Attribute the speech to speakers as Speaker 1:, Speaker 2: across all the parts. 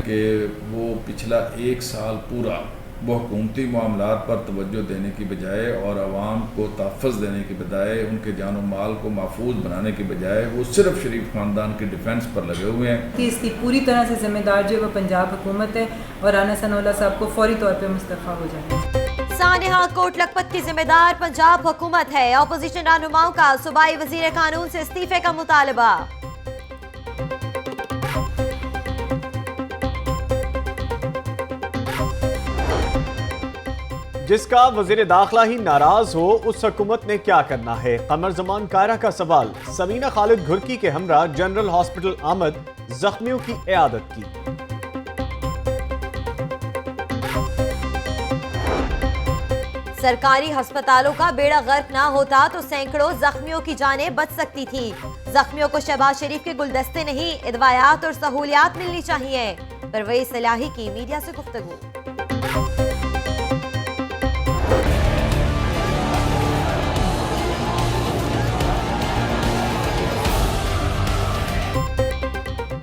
Speaker 1: कि वो पिछला 1 साल पूरा वो हुकूमती मामलात पर तवज्जो देने की बजाय और आवाम को तहफ़्फ़ुज़ देने की बजाय, उनके जान माल को महफूज बनाने की बजाय वो सिर्फ शरीफ ख़ानदान के डिफेंस पर लगे हुए हैं
Speaker 2: कि इसकी पूरी तरह से जिम्मेदार जो वो पंजाब हुकूमत है और राना सनाउल्लाह साहब को फौरी तौर पर मुस्तफ़ा हो जाए।
Speaker 3: सानेहा कोट लखपत की जिम्मेदार पंजाब हुकूमत है। अपोजिशन रहनुमाओं का सूबाई वजीर कानून से इस्तीफे का मुतालबा।
Speaker 4: जिसका वजीर दाखिला ही नाराज हो उस हुकूमत ने क्या करना है? कमर जमान कायरा का सवाल। समीना खालिद घुर्की के हमरा जनरल हॉस्पिटल आमद, जख्मियों की इयादत की।
Speaker 3: सरकारी अस्पतालों का बेड़ा गर्क ना होता तो सैकड़ों जख्मियों की जानें बच सकती थी। जख्मियों को शहबाज शरीफ के गुलदस्ते नहीं, इदवायात और सहूलियात मिलनी चाहिए। परवेज सलाही की मीडिया से गुफ्तगू।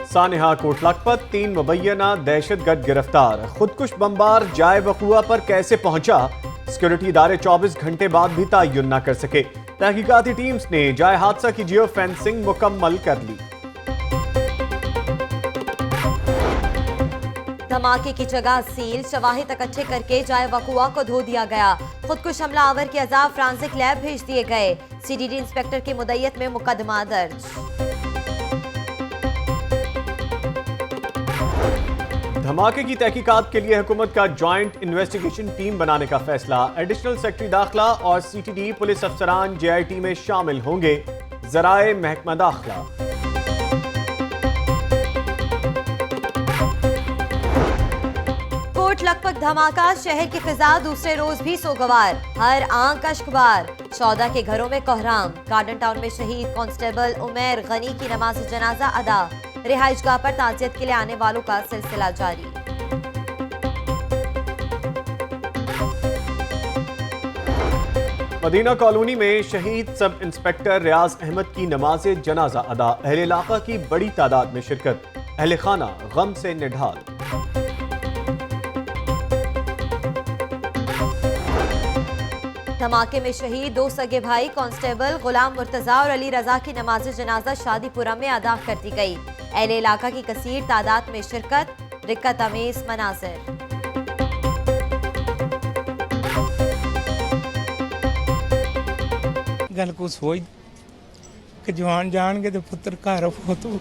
Speaker 4: सानेहा कोट लखपत, 3 मुबैना दहशतगर्द गिरफ्तार। खुदकुश बमबार जाए वक़ुआ पर कैसे पहुंचा? सिक्योरिटी इदारे 24 घंटे बाद भी तयन न कर सके। तहकीकाती टीम्स ने जाए हादसा की जियो फेंसिंग मुकम्मल कर ली।
Speaker 3: धमाके की जगह सील, शवाहिद इकट्ठे करके जाए वक़ुआ को धो दिया गया। खुदकुश हमलावर के अज़ाब फ्रांसिक लैब भेज दिए गए। सीडीडी इंस्पेक्टर की मुद्दत में मुकदमा दर्ज।
Speaker 4: धमाके की तहकीकात के लिए हुकूमत का ज्वाइंट इन्वेस्टिगेशन टीम बनाने का फैसला। एडिशनल सेक्रेटरी दाखिला और सीटीडी पुलिस अफसरान जेआईटी में शामिल होंगे। जराए महकमा दाखिला।
Speaker 3: कोट लखपत धमाका, शहर की फिजा दूसरे रोज भी सोगवार। हर आंख अश्कबार। चौदह के घरों में कोहराम। गार्डन टाउन में शहीद कांस्टेबल उमैर गनी की नमाज जनाजा अदा। रिहाइशगाह पर ताजियत के लिए आने वालों का सिलसिला जारी।
Speaker 4: मदीना कॉलोनी में शहीद सब इंस्पेक्टर रियाज अहमद की नमाज जनाजा अदा। अहले इलाका की बड़ी तादाद में शिरकत। अहले खाना गम से निढाल।
Speaker 3: धमाके में शहीद 2 सगे भाई कांस्टेबल गुलाम मुर्तजा और अली रजा की नमाज जनाजा शादीपुरा में अदा कर दी गई। अहले इलाका की कसीर तादाद में शिरकत। रिक्कत अमेज मनासिर।
Speaker 5: गल को सोच कि जवान जान के तो पुत्र घर फोतो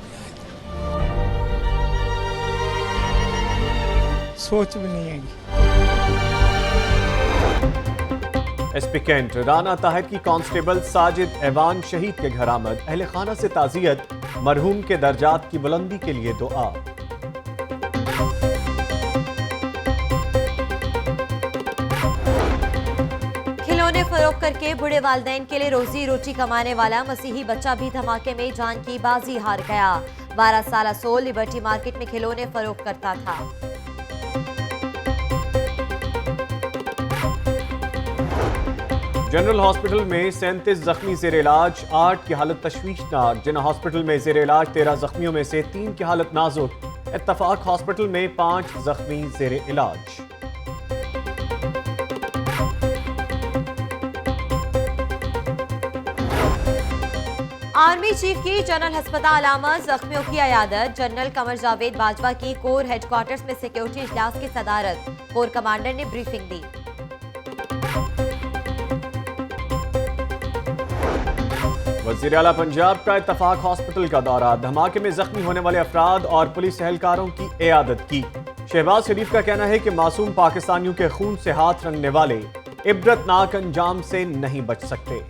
Speaker 5: सोच भी नहीं आएगी।
Speaker 4: एसपी कैंट राना ताहिर की कांस्टेबल साजिद ऐवान शहीद के घर आमद। अहले खाना से ताजियत। मरहूम के दर्जात की बुलंदी के लिए दुआ।
Speaker 3: खिलौने फरोख्त करके बूढ़े वालिदैन के लिए रोजी रोटी कमाने वाला मसीही बच्चा भी धमाके में जान की बाजी हार गया। 12 साल सोल लिबर्टी मार्केट में खिलौने फरोख्त करता था।
Speaker 4: जनरल हॉस्पिटल में 37 जख्मी जेर इलाज, 8 की हालत तशवीशनाक। जिन्ना हॉस्पिटल में जेर इलाज 13 जख्मियों में से 3 की हालत नाजुक। इत्तफाक हॉस्पिटल में 5 जख्मी जेर इलाज।
Speaker 3: आर्मी चीफ की जनरल अस्पताल आमद, जख्मियों की अयादत। जनरल कमर जावेद बाजवा की कोर हेडक्वार्टर्स में सिक्योरिटी इजलास की सदारत। कोर कमांडर ने ब्रीफिंग दी।
Speaker 4: वज़ीर आला पंजाब का इत्तफाक हॉस्पिटल का दौरा। धमाके में जख्मी होने वाले अफराद और पुलिस एहलकारों की इयादत की। शहबाज शरीफ का कहना है कि मासूम पाकिस्तानियों के खून से हाथ रंगने वाले इबरतनाक अंजाम से नहीं बच सकते।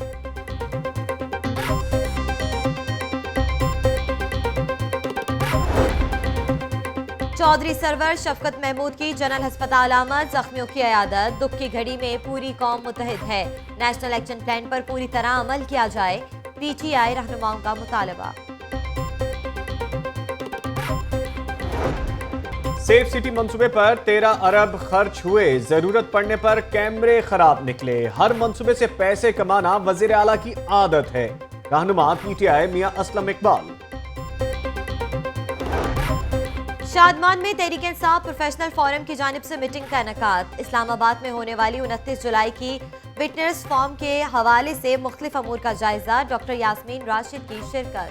Speaker 3: चौधरी सरवर शफकत महमूद की जनरल अस्पताल आमद, जख्मियों की अयादत। दुख की घड़ी में पूरी कौम मुतहद है। नेशनल एक्शन प्लान पर पूरी तरह अमल किया जाए। पीटीआई रहनुमाओं का मुतालबा।
Speaker 4: सेफ सिटी मंसूबे पर 13 अरब खर्च हुए। जरूरत पड़ने पर कैमरे खराब निकले। हर मंसूबे से पैसे कमाना वजीर आला की आदत है। रहनुमा पीटीआई मियां असलम इकबाल।
Speaker 3: शादमान में तहरीक इंसाफ प्रोफेशनल फोरम की जानिब से मीटिंग का इनेकाद। इस्लामाबाद में होने वाली 29 जुलाई की विटनेस फॉर्म के हवाले से मुख्तलिफ अमूर का जायजा। डॉक्टर यास्मीन राशिद की शिरकत।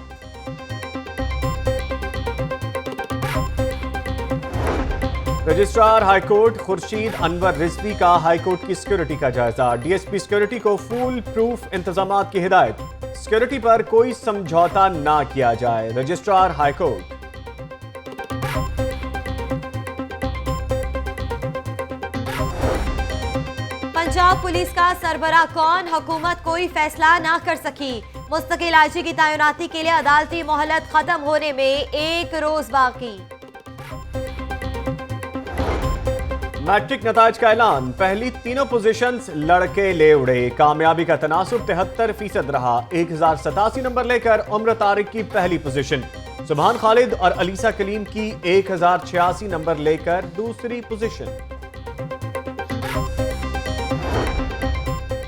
Speaker 4: रजिस्ट्रार हाईकोर्ट खुर्शीद अनवर रिजवी का हाईकोर्ट की सिक्योरिटी का जायजा। डीएसपी सिक्योरिटी को फुल प्रूफ इंतजामात की हिदायत। सिक्योरिटी पर कोई समझौता ना किया जाए। Registrar high court.
Speaker 3: पंजाब पुलिस का सरबराह कौन, हुकूमत कोई फैसला ना कर सकी। मुस्तकिल आईजी की तैनाती के लिए अदालती मोहलत खत्म होने में 1 रोज बाकी।
Speaker 4: मैट्रिक नताज का ऐलान। पहली तीनों पोजीशंस लड़के ले उड़े। कामयाबी का तनासुब 73% रहा। 1087 नंबर लेकर उम्र तारिक की पहली पोजीशन। सुभान खालिद और अलीसा कलीम की 1086 नंबर लेकर दूसरी पोजीशन।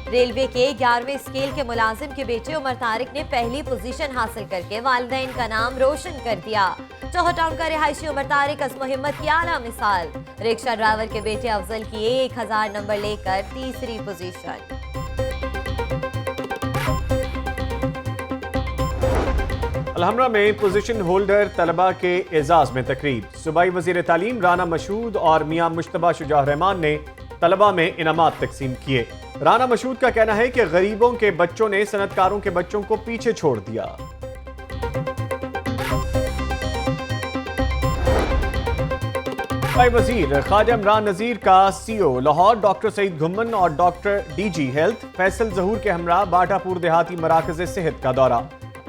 Speaker 3: रेलवे के 11वें स्केल के मुलाजिम के बेटे उमर तारिक ने पहली पोजीशन हासिल करके वालिदैन का नाम रोशन कर दिया। चौहा टाउन का रिहायशी उमर तारिक अज़्म हिम्मत की आला मिसाल। रिक्शा ड्राइवर के बेटे अफजल की 1000 नंबर लेकर तीसरी पोजीशन।
Speaker 4: अलहमरा में पोजीशन होल्डर तलबा के एजाज में तकरीब। सूबाई वजीर तालीम राना मशहूद और मियां मुश्तबा शुजा रहमान ने तलबा में इनामात तकसीम किए। राना मशहूद का कहना है कि गरीबों के बच्चों ने सनतकारों के बच्चों को पीछे छोड़ दिया। वजीर ख्वाजा इमरान नजीर का सीओ लाहौर डॉक्टर सईद घुम्मन और डॉक्टर डीजी हेल्थ फैसल जहूर के हमरा बाटापुर देहाती मराकज सेहत का दौरा।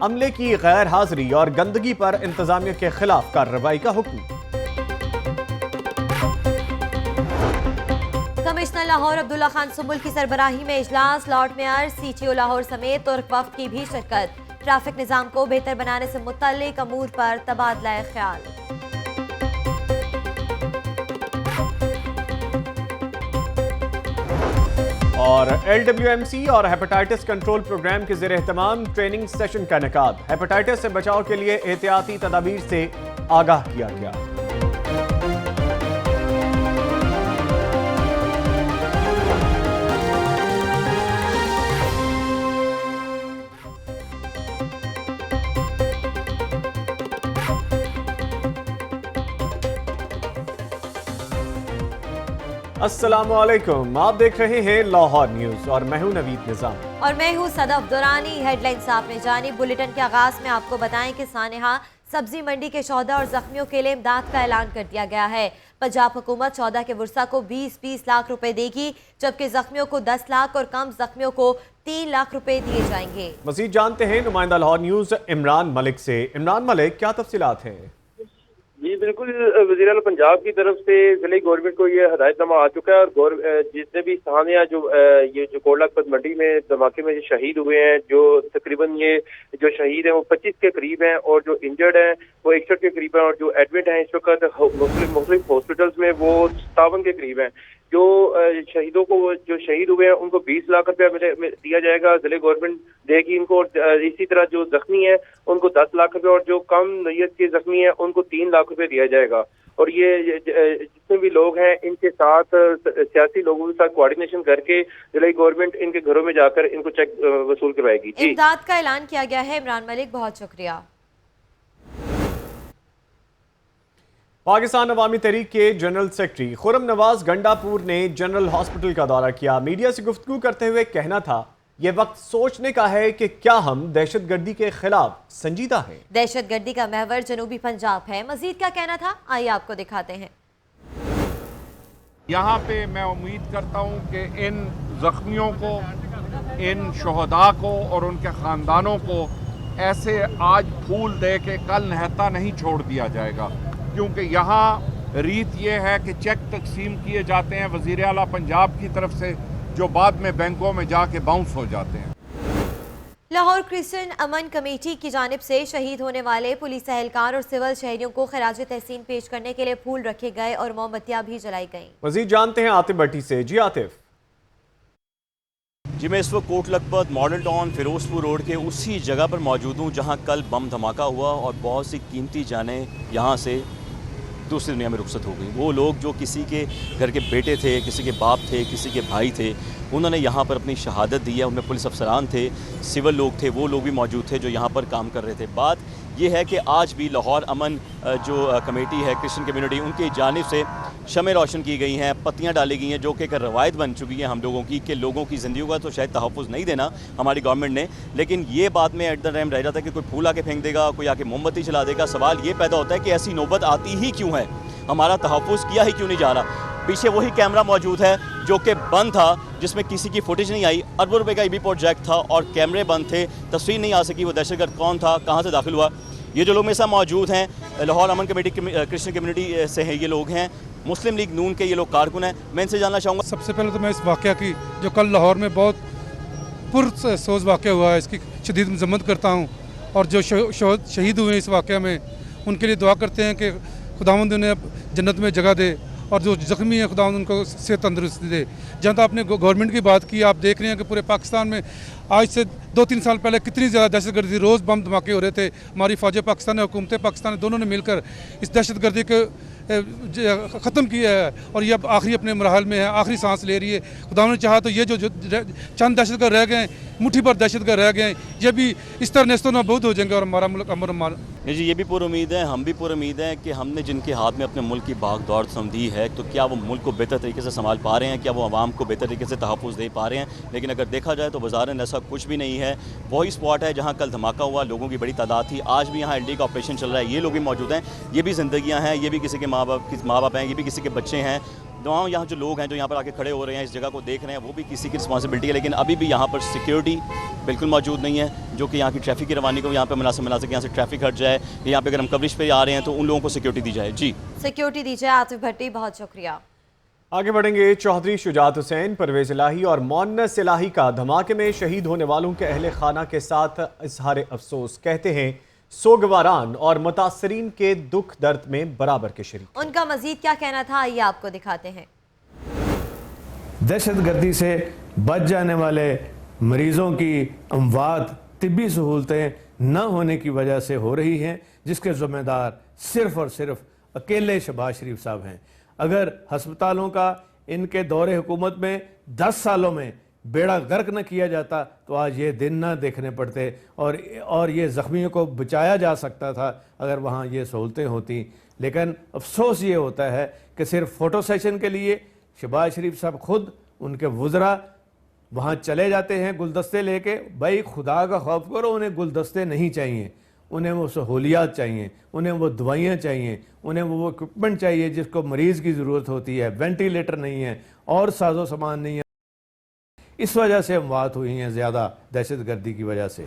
Speaker 4: अमले की गैर हाजिरी और गंदगी पर इंतजामिया के खिलाफ कार्रवाई का हुक्म।
Speaker 3: कमिश्नर लाहौर अब्दुल्ला खान सुबुल की सरबराही में इजलास। लॉर्ड मेयर, सीटीओ लाहौर समेत तुर्क वफ्द की भी शिरकत। ट्रैफिक निजाम को बेहतर बनाने से मुतल्लिक अमूर पर तबादला ख्याल।
Speaker 4: और LWMC और हेपेटाइटिस कंट्रोल प्रोग्राम के ज़ेरे एहतमाम ट्रेनिंग सेशन का इनेकाद। हेपेटाइटिस से बचाव के लिए एहतियाती तदाबीर से आगाह किया गया। अस्सलामुअलैकुम, आप देख रहे हैं लाहौर न्यूज और मैं हूं नवीद निजाम
Speaker 3: और मैं हूं सदफ दुरानी। हेडलाइंस आपने जानी। बुलेटिन के आगाज में आपको बताएं कि सानेहा सब्जी मंडी के शौदा और जख्मियों के लिए इमदाद का ऐलान कर दिया गया है। पंजाब हुकूमत शौदा के वर्सा को 20-20 लाख रुपए देगी, जबकि जख्मियों को 10 लाख और कम जख्मियों को 3 लाख रुपए दिए जाएंगे।
Speaker 4: मजीद जानते हैं नुमाइंदा लाहौर न्यूज इमरान मलिक से। इमरान मलिक, क्या तफसीलात हैं?
Speaker 6: जी बिल्कुल, वज़ीर आला पंजाब की तरफ से जिले गवर्नमेंट को ये हदायतनामा आ चुका है और जितने भी स्थानीय ये जो कोट लखपत मंडी में धमाके में जो शहीद हुए हैं, जो तकरीबन ये जो शहीद हैं वो 25 के करीब हैं और जो इंजर्ड हैं वो 61 के करीब हैं और जो एडमिट हैं इस वक्त मुख्तलिफ हॉस्पिटल्स में वो 57 के करीब हैं। जो शहीदों को जो शहीद हुए हैं उनको 20 लाख रुपया दिया जाएगा, जिले गवर्नमेंट देगी इनको। इसी तरह जो जख्मी है उनको 10 लाख रुपये और जो कम नैयत के जख्मी है उनको 3 लाख रुपये दिया जाएगा। और ये जितने भी लोग हैं इनके साथ सियासी लोगों के साथ कोऑर्डिनेशन करके जिले गवर्नमेंट इनके घरों में जाकर इनको चेक वसूल करवाएगी।
Speaker 3: इमदाद का ऐलान किया गया है। इमरान मलिक, बहुत शुक्रिया।
Speaker 4: पाकिस्तान अवामी तहरीक के जनरल सेक्रेटरी खुर्रम नवाज गंडापुर ने जनरल हॉस्पिटल का दौरा किया। मीडिया से गुफ्तगू करते हुए कहना था, ये वक्त सोचने का है कि क्या हम दहशतगर्दी के खिलाफ संजीदा हैं।
Speaker 3: दहशतगर्दी का महवर जनूबी पंजाब है। मजीद क्या कहना था, आइए आपको दिखाते हैं।
Speaker 7: यहाँ पे मैं उम्मीद करता हूँ कि इन जख्मियों को, इन शहदा को और उनके ख़ानदानों को ऐसे आज फूल दे के कल नहता नहीं छोड़ दिया जाएगा, क्योंकि यहाँ रीत ये है कि चेक तकसीम किए जाते हैं वज़ीर आला पंजाब की तरफ से, जो बाद में बैंकों में जाके बाउंस हो जाते हैं।
Speaker 3: लाहौर क्रिश्चियन अमन कमेटी की जानिब से शहीद होने वाले पुलिस एहलकार और सिविल शहरियों को खराज तहसीन पेश करने के लिए फूल रखे गए और मोमबत्तियां भी जलाई गईं।
Speaker 4: मजीद जानते हैं आतिफ भट्टी से। जी आतिफ।
Speaker 8: जी मैं इस वक्त Kot Lakhpat model town Ferozepur road के उसी जगह पर मौजूद हूँ जहाँ कल बम धमाका हुआ और बहुत सी कीमती जानें यहाँ से दूसरी दुनिया में रुखसत हो गई। वो लोग जो किसी के घर के बेटे थे, किसी के बाप थे, किसी के भाई थे, उन्होंने यहाँ पर अपनी शहादत दी है। उनमें पुलिस अफसरान थे, सिविल लोग थे, वो लोग भी मौजूद थे जो यहाँ पर काम कर रहे थे। बात ये है कि आज भी लाहौर अमन जो कमेटी है, क्रिश्चियन कम्युनिटी, उनकी जानिब से शमें रोशन की गई हैं, पत्तियाँ डाली गई हैं, जो कि एक रवायत बन चुकी है हम लोगों की कि लोगों की ज़िंदगी का तो शायद तहफ़्फ़ुज़ नहीं देना हमारी गवर्नमेंट ने, लेकिन ये बात में एट द टाइम रह जाता है कि कोई फूल आके फेंक देगा, कोई आके मोमबत्ती चला देगा। सवाल ये पैदा होता है कि ऐसी नौबत आती ही क्यों है, हमारा तहफ़्फ़ुज़ किया ही क्यों नहीं जा रहा। पीछे वही कैमरा मौजूद है जो कि बंद था, जिसमें किसी की फुटेज नहीं आई। अरबों रुपए का ईबी प्रोजेक्ट था और कैमरे बंद थे, तस्वीर नहीं आ सकी वो दहशतगर्द कौन था, कहाँ से दाखिल हुआ। ये जो लोग मेरे साथ मौजूद हैं, लाहौर अमन कमेटी क्रिश्चियन कम्युनिटी से हैं, ये लोग हैं, मुस्लिम लीग नून के ये लोग कारकुन हैं। मैं इनसे जानना चाहूँगा।
Speaker 9: सबसे पहले तो मैं इस वाक़या की जो कल लाहौर में बहुत पुरसोज वाक़या हुआ है, इसकी शदीद मज़म्मत करता हूँ, और जो शहीद हुए इस वाक़या में उनके लिए दुआ करते हैं कि खुदावंद उन्हें जन्नत में जगह दे, और जो ज़ख्मी है खुदावंद उनको सेहत तंदुरुस्ती दे। जहाँ तक आपने गवर्नमेंट की बात की, आप देख रहे हैं कि पूरे पाकिस्तान में आज से 2-3 साल पहले कितनी ज़्यादा दहशतगर्दी, रोज़ बम धमाके हो रहे थे। हमारी फ़ौज पाकिस्तान और हुकूमत पाकिस्तान दोनों ने मिलकर इस दहशतगर्दी को ख़त्म किया है, और ये अब आखिरी अपने मरहल में है, आखिरी सांस ले रही है। खुदा ने चाहा तो ये जो चंद दहशतगर्द रह गए, मुट्ठी भर दहशतगर्द रह गए, ये भी इस तरह नेस्तो नाबूद हो जाएंगे और हमारा मुल्क अमर अमान।
Speaker 8: जी, ये भी पूरी उम्मीद है, हम भी पूरी उम्मीद है कि हमने जिनके हाथ में अपने मुल्क की भाग दौड़ समझी है, तो क्या वो मुल्क को बेहतर तरीके से संभाल पा रहे हैं, क्या वो आवाम को बेहतर तरीके से तहफ़्फ़ुज़ दे पा रहे हैं। लेकिन अगर देखा जाए तो बाज़ारन ऐसा कुछ भी नहीं है। वही स्पॉट है जहाँ कल धमाका हुआ, लोगों की बड़ी तादाद थी। आज भी यहाँ एलडी का ऑपरेशन चल रहा है, ये लोग भी मौजूद हैं। ये भी ज़िंदगियाँ हैं, ये भी किसी के माँ बाप हैं, ये भी किसी के बच्चे हैं। तमाम यहाँ जो लोग हैं जो यहाँ पर आके खड़े हो रहे हैं, इस जगह को देख रहे हैं, वो भी किसी की रिस्पॉन्सिबिलिटी है। लेकिन अभी भी यहाँ पर सिक्योरिटी बिल्कुल मौजूद नहीं है, जो कि यहाँ की ट्रैफिक की रवानी को यहाँ पर मुनासिब बना सके, यहाँ से ट्रैफिक हट जाए। यहाँ पे अगर हम कवरेज पे आ रहे हैं तो उन लोगों को सिक्योरिटी दी जाए। जी, सिक्योरिटी दी जाए।
Speaker 3: आतिफ भट्टी, बहुत शुक्रिया।
Speaker 4: आगे बढ़ेंगे। चौधरी शुजात हुसैन, परवेज इलाही और मोन्नस इलाही का धमाके में शहीद होने वालों के अहले खाना के साथ इजहार अफसोस। कहते हैं सोगवारान और मुतासरीन के दुख दर्द में बराबर के शरीक।
Speaker 3: उनका मजीद क्या कहना था, आइए आपको दिखाते हैं।
Speaker 10: दहशतगर्दी से बच जाने वाले मरीजों की अमवात तिब्बी सहूलतें न होने की वजह से हो रही हैं, जिसके ज़िम्मेदार सिर्फ़ और सिर्फ अकेले शहबाज शरीफ साहब हैं। अगर हस्पतालों का इनके दौरे हुकूमत में 10 सालों में बेड़ा गर्क न किया जाता तो आज ये दिन न देखने पड़ते, और ये ज़ख्मियों को बचाया जा सकता था अगर वहाँ ये सहूलतें होती। लेकिन अफसोस ये होता है कि सिर्फ फ़ोटो सेशन के लिए शहबाज शरीफ साहब खुद, उनके वज़रा वहाँ चले जाते हैं गुलदस्ते लेके। भाई खुदा का खौफ करो, उन्हें गुलदस्ते नहीं चाहिए, उन्हें वो सहूलियात चाहिए, उन्हें वो दवाइयाँ चाहिए, उन्हें वो इक्विपमेंट चाहिए जिसको मरीज़ की ज़रूरत होती है। वेंटिलेटर नहीं है और साजो सामान नहीं है। इस वजह से अमवात हुई हैं ज़्यादा, दहशतगर्दी की वजह से।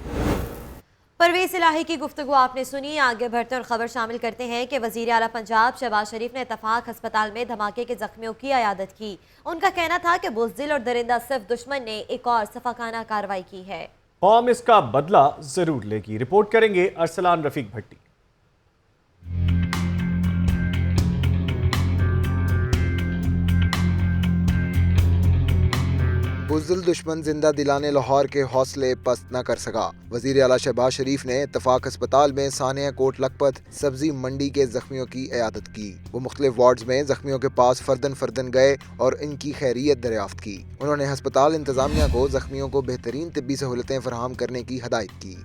Speaker 3: परवेज इलाही की गुफ्तगू आपने सुनी। आगे बढ़ते और ख़बर शामिल करते हैं कि वज़ीर आला पंजाब शहबाज शरीफ ने इत्तफाक अस्पताल में धमाके के ज़ख्मियों की अयादत की। उनका कहना था कि बुज़दिल और दरिंदा सिर्फ दुश्मन ने एक और सफाकाना कार्रवाई की है।
Speaker 4: कौम इसका बदला जरूर लेगी। रिपोर्ट करेंगे अरसलान रफीक भट्टी।
Speaker 11: बुज़दिल दुश्मन जिंदा दिलाने लाहौर के हौसले पस्त न कर सका। वज़ीर आला शहबाज शरीफ ने इत्तफाक अस्पताल में सानिया कोट लखपत सब्जी मंडी के जख्मियों की इयादत की। वो मुख्तलिफ वार्ड्स में जख्मियों के पास फर्दन गए और इनकी खैरियत दरियाफ्त की। उन्होंने अस्पताल इंतजामिया को जख्मियों को बेहतरीन तिब्बी सहूलतें फराहम करने की हदायत की।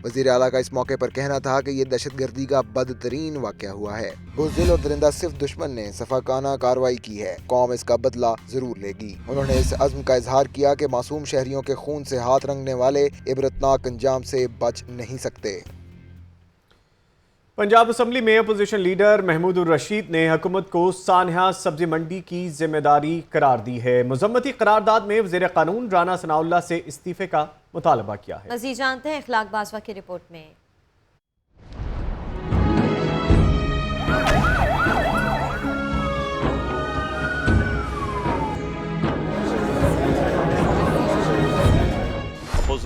Speaker 11: वज़ीर आला का इस मौके पर कहना था कि ये दहशतगर्दी का बदतरीन वाक़या हुआ है। बुज़दिल और दरिंदा सिर्फ दुश्मन ने सफाकाना कार्रवाई की है, कौम इसका बदला जरूर लेगी। उन्होंने इस अज़्म का इजहार किया कि मासूम शहरियों के खून से हाथ रंगने वाले इबरतनाक अंजाम से बच नहीं सकते।
Speaker 4: पंजाब असम्बली में अपोजिशन लीडर महमूदुर रशीद ने हुकूमत को सानहा सब्जी मंडी की जिम्मेदारी करार दी है। मुज़म्मती करारदाद में वज़ीर कानून राना सनाउल्लाह से इस्तीफे का मुतालबा किया है।
Speaker 3: मज़ीद जानते हैं इखलाक बाजवा की रिपोर्ट में।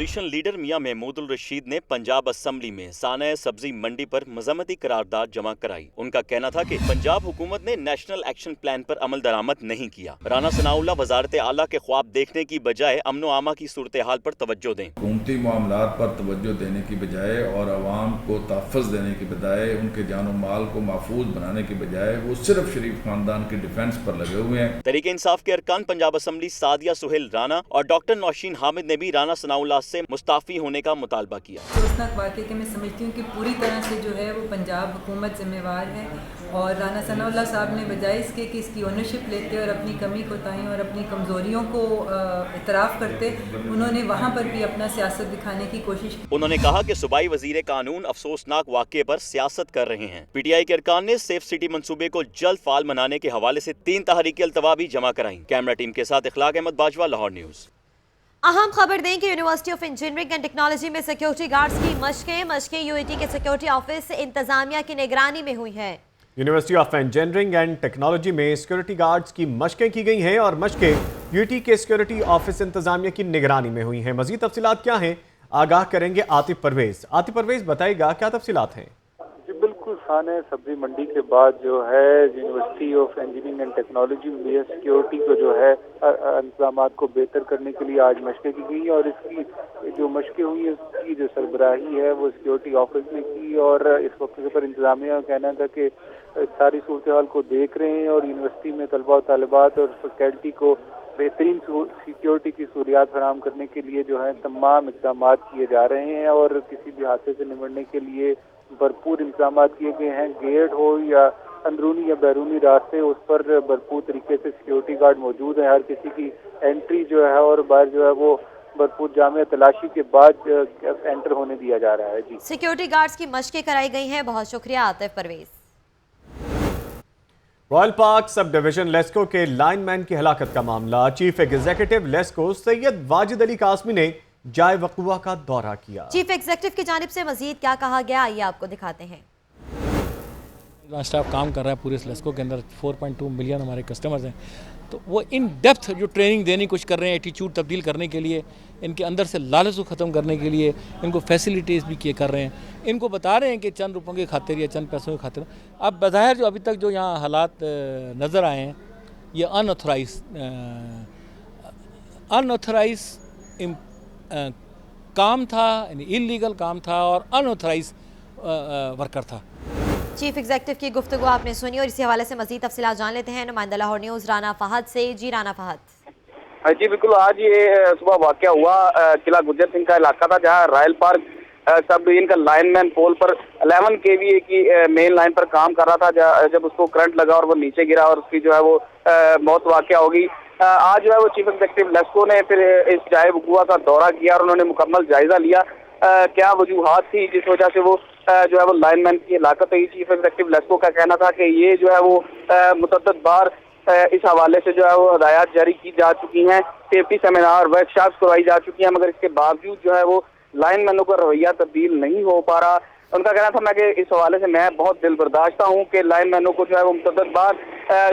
Speaker 8: अपोजिशन लीडर मियां महमूद उल रशीद ने पंजाब असेंबली में साना सब्जी मंडी पर मजम्मती करारदाद जमा कराई। उनका कहना था कि पंजाब हुकूमत ने नेशनल एक्शन प्लान पर अमल दरामद नहीं किया। राना सनाउल्लाह वजारत आला के ख्वाब देखने की बजाय अमनो आमा की सूरत हाल पर तवज्जो दें।
Speaker 1: हुकूमती मामलात पर तवज्जो देने की बजाय और अवाम को तहफ़्फ़ुज़ देने की बजाय, उनके जान माल को महफूज बनाने की बजाय वो सिर्फ शरीफ खानदान के डिफेंस पर लगे हुए हैं।
Speaker 8: तहरीक इंसाफ के अरकान पंजाब असेंबली सादिया सुहेल राना और डॉक्टर नौशीन हामिद ने भी राना सनाउल्लाह से मुस्ताफ़ी होने का मुतालबा किया।
Speaker 2: अफसोसनाक वाक़े के मैं समझती हूँ कि पूरी तरह से जो है वो पंजाब हुकूमत जिम्मेवार है और राना सनाउल्लाह साहब ने बजाय इसके कि इसकी ओनरशिप लेते और अपनी कमी कोताही और अपनी कमज़ोरियों को इतराफ़ करते, उन्होंने वहाँ पर भी अपना सियासत दिखाने की कोशिश की।
Speaker 8: उन्होंने कहा कि सूबाई वज़ीर कानून अफसोसनाक वाक़े पर सियासत कर रहे हैं। PTI के अरकान ने सेफ सिटी मंसूबे को जल्द फाल बनाने के हवाले से 3 तहरीकी अल्तवा भी जमा कराई। कैमरा टीम के साथ इखलाक अहमद बाजवा, लाहौर न्यूज़।
Speaker 3: अहम खबर दें कि university of engineering and technology में सिक्योरिटी गार्ड्स की मशकें UAT के सिक्योरिटी ऑफिस इंतजामिया की निगरानी में हुई हैं।
Speaker 4: University of engineering and technology में सिक्योरिटी गार्ड्स की मशकें की गई हैं और मशकें UAT के सिक्योरिटी ऑफिस इंतजामिया की निगरानी में हुई हैं। मजीद तफसीलात क्या हैं, आगाह करेंगे आतिफ परवेज। आतिफ परवेज बताएगा क्या तफसीलात हैं।
Speaker 12: बिल्कुल, साने सब्जी मंडी के बाद जो है university of engineering and technology में सिक्योरिटी को जो है इंतजाम को बेहतर करने के लिए आज मशकें की गई और इसकी जो मशकें हुई है उसकी जो सरबराही है वो सिक्योरिटी ऑफिस ने की और इस वक्त पर इंतजामिया का कहना था कि सारी सूरत हाल को देख रहे हैं और यूनिवर्सिटी में तलबा और तालिबात और फैकल्टी को बेहतरीन सिक्योरिटी की सहूलियात फराहम करने के लिए जो है तमाम इक़दाम किए जा रहे हैं और किसी भी हादसे से निपटने के लिए भरपूर इंतजाम किए गए हैं। गेट हो या अंदरूनी या बैरूनी रास्ते, उस पर भरपूर तरीके से सिक्योरिटी गार्ड मौजूद है। हर किसी की एंट्री जो है और बाहर जो है वो भरपूर जामे तलाशी के बाद एंटर होने दिया जा रहा है। जी,
Speaker 3: सिक्योरिटी गार्ड्स की मशकें कराई गई हैं। बहुत शुक्रिया Atif Parvez.
Speaker 4: Royal park sub division LESCO के लाइनमैन की हलाकत का मामला, चीफ एग्जीक्यूटिव लेस्को सैयद वाजिद अली कासमी ने जाए वक़ुआ का दौरा किया।
Speaker 3: चीफ एग्जीक्यूटिव की जानिब से मजीद क्या कहा गया, आइए आपको दिखाते हैं।
Speaker 13: स्टाफ काम कर रहा है पूरे लेस्को के अंदर, 4.2 मिलियन हमारे कस्टमर्स हैं, तो वो इन डेप्थ जो ट्रेनिंग देने की कोशिश कर रहे हैं, एटीट्यूड तब्दील करने के लिए, इनके अंदर से लालच को ख़त्म करने के लिए इनको फैसिलिटीज़ भी किए कर रहे हैं। इनको बता रहे हैं कि चंद रुपयों की खातिर या चंद पैसों की खातिर। अब बज़ाहिर जो अभी तक जो यहाँ हालात नज़र आए हैं ये अनऑथराइज काम था, यानी इलीगल काम था और अनऑथराइज वर्कर था।
Speaker 3: चीफ एग्जीक्यूटिव की गुफ्तगू आपने सुनी और इसी हवाले से मजीद तफसीलात जान लेते हैं नुमाइंदा लाहौर न्यूज़ राना फहद से। जी राना फहद।
Speaker 6: जी बिल्कुल, आज ये सुबह वाक़या हुआ किला गुज्जर सिंह का इलाका था जहाँ रॉयल पार्क सब डिवीजन का लाइनमैन पोल पर 11 kVA की मेन लाइन पर काम कर रहा था जब उसको करंट लगा और वो नीचे गिरा और उसकी जो है वो मौत वाक़या हो गई। आज जो है वो चीफ एग्जीक्यूटिव लेस्को ने फिर इस जाए वक़ुआ का दौरा किया और उन्होंने मुकम्मल जायजा लिया क्या वजूहात थी जिस वजह से वो जो है वो लाइनमैन की हलाकत हुई। चीफ एग्जीक्यूटिव लेस्को का कहना था कि ये जो है वो मुतअद्दिद बार इस हवाले से जो है वो हदायत जारी की जा चुकी हैं, सेफ्टी सेमिनार वर्कशॉप्स करवाई जा चुकी हैं, मगर इसके बावजूद जो है वो लाइनमैनों का रवैया तब्दील नहीं हो पा रहा। उनका कहना था मैं कि इस हवाले से मैं बहुत दिल बर्दाश्ता हूँ कि लाइनमैनों को जो है वो मुतअद्दिद बार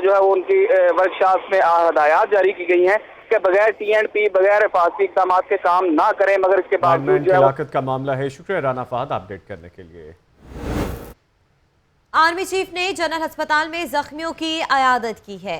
Speaker 6: जो है वो उनकी वर्कशॉप्स में हदायत जारी की गई हैं कि बगैर TNP बगैर हिफाजती इक़दाम के काम ना करें, मगर इसके बावजूद जो है
Speaker 4: हलाकत का मामला है। शुक्रिया राना फहद अपडेट करने के लिए।
Speaker 3: आर्मी चीफ ने जनरल अस्पताल में जख्मियों की अयादत की है।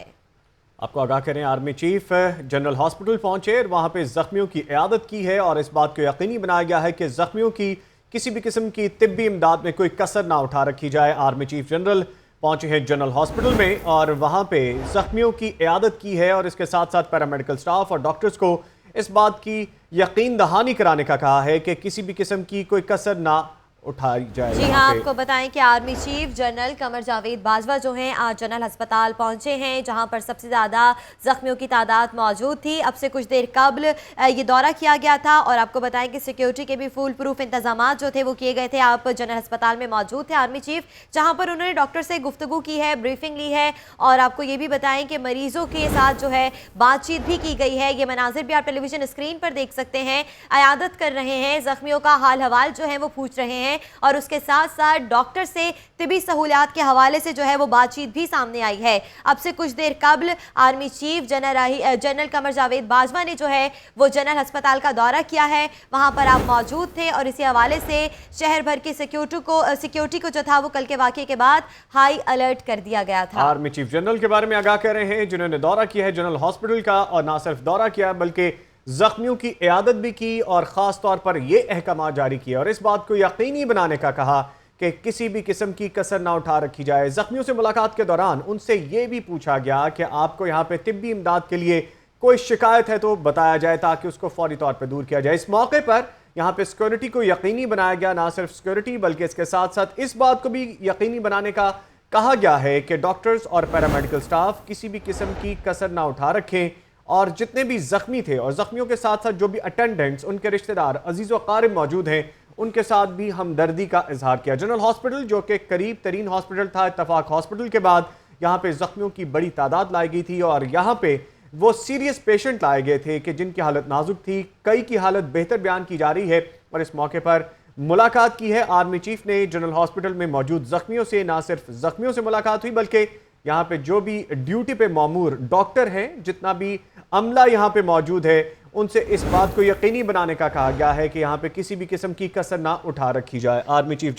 Speaker 4: आपको आगाह करें, आर्मी चीफ जनरल हॉस्पिटल पहुंचे, वहां पे जख्मियों की इयादत की है और इस बात को यकीनी बनाया गया है कि जख्मियों की किसी भी किस्म की तिब्बी इमदाद में कोई कसर ना उठा रखी जाए। आर्मी चीफ जनरल पहुंचे हैं जनरल हॉस्पिटल में और वहां पे जख्मियों की इयादत की है और इसके साथ साथ पैरामेडिकल स्टाफ और डॉक्टर्स को इस बात की यकीन दहानी कराने का कहा है कि किसी भी किस्म की कोई कसर ना उठाई जाए।
Speaker 3: जी हाँ, आपको बताएं कि army chief general Qamar Javed Bajwa जो हैं आज जनरल अस्पताल पहुंचे हैं जहां पर सबसे ज़्यादा जख्मियों की तादाद मौजूद थी। अब से कुछ देर कबल ये दौरा किया गया था और आपको बताएं कि सिक्योरिटी के भी फुल प्रूफ इंतजाम जो थे वो किए गए थे। आप जनरल अस्पताल में मौजूद थे आर्मी चीफ, जहाँ पर उन्होंने डॉक्टर से गुफ्तगू की है, ब्रीफिंग ली है और आपको ये भी बताएं कि मरीजों के साथ जो है बातचीत भी की गई है। ये मनाजिर भी आप टेलीविजन स्क्रीन पर देख सकते हैं। अयादत कर रहे हैं, जख्मियों का हाल हवाल जो है वो पूछ रहे हैं। हैं और उसके साथ साथ डॉक्टर से तिबी सहूलियात के हवाले से जो है वो बातचीत भी सामने आई है। अब से कुछ देर कबल army chief general Qamar Javed Bajwa ने जो है वो जनरल अस्पताल का दौरा किया है, वहां पर आप मौजूद थे और इसी हवाले से शहर भर की सिक्योरिटी को जो था वो कल के वाक़े के बाद हाई अलर्ट कर दिया गया था।
Speaker 4: आर्मी चीफ जनरल के बारे में आगाह कर रहे हैं जिन्होंने दौरा किया है जनरल हॉस्पिटल का, और ना सिर्फ दौरा किया बल्कि जख्मियों की इयादत भी की और ख़ास तौर पर यह अहकाम जारी किया और इस बात को यकीनी बनाने का कहा कि किसी भी किस्म की कसर ना उठा रखी जाए। जख्मियों से मुलाकात के दौरान उनसे यह भी पूछा गया कि आपको यहाँ पे तिब्बी इमदाद के लिए कोई शिकायत है तो बताया जाए ताकि उसको फौरी तौर पर दूर किया जाए। इस मौके पर यहाँ पे सिक्योरिटी को यकीनी बनाया गया, ना सिर्फ सिक्योरिटी बल्कि इसके साथ साथ इस बात को भी यकीनी बनाने का कहा गया है कि डॉक्टर्स और पैरामेडिकल स्टाफ किसी भी किस्म की कसर ना उठा रखें और जितने भी जख्मी थे और जख्मियों के साथ साथ जो भी अटेंडेंट्स, उनके रिश्तेदार, अजीज़ व क़ारिब मौजूद हैं, उनके साथ भी हमदर्दी का इजहार किया। जनरल हॉस्पिटल जो कि करीब तरीन हॉस्पिटल था इत्तफाक हॉस्पिटल के बाद, यहाँ पे जख्मियों की बड़ी तादाद लाई गई थी और यहाँ पे वो सीरियस पेशेंट लाए गए थे कि जिनकी हालत नाजुक थी, कई की हालत बेहतर बयान की जा रही है। और इस मौके पर मुलाकात की है आर्मी चीफ ने जनरल हॉस्पिटल में मौजूद जख्मियों से। ना सिर्फ जख्मियों से मुलाकात हुई बल्कि यहाँ पे जो भी ड्यूटी पे मामूर डॉक्टर हैं, जितना भी अमला यहाँ पे मौजूद है, उनसे इस बात को यकीनी बनाने का कहा गया है कि यहाँ पे किसी भी किस्म की कसर ना उठा रखी जाए। आर्मी चीफ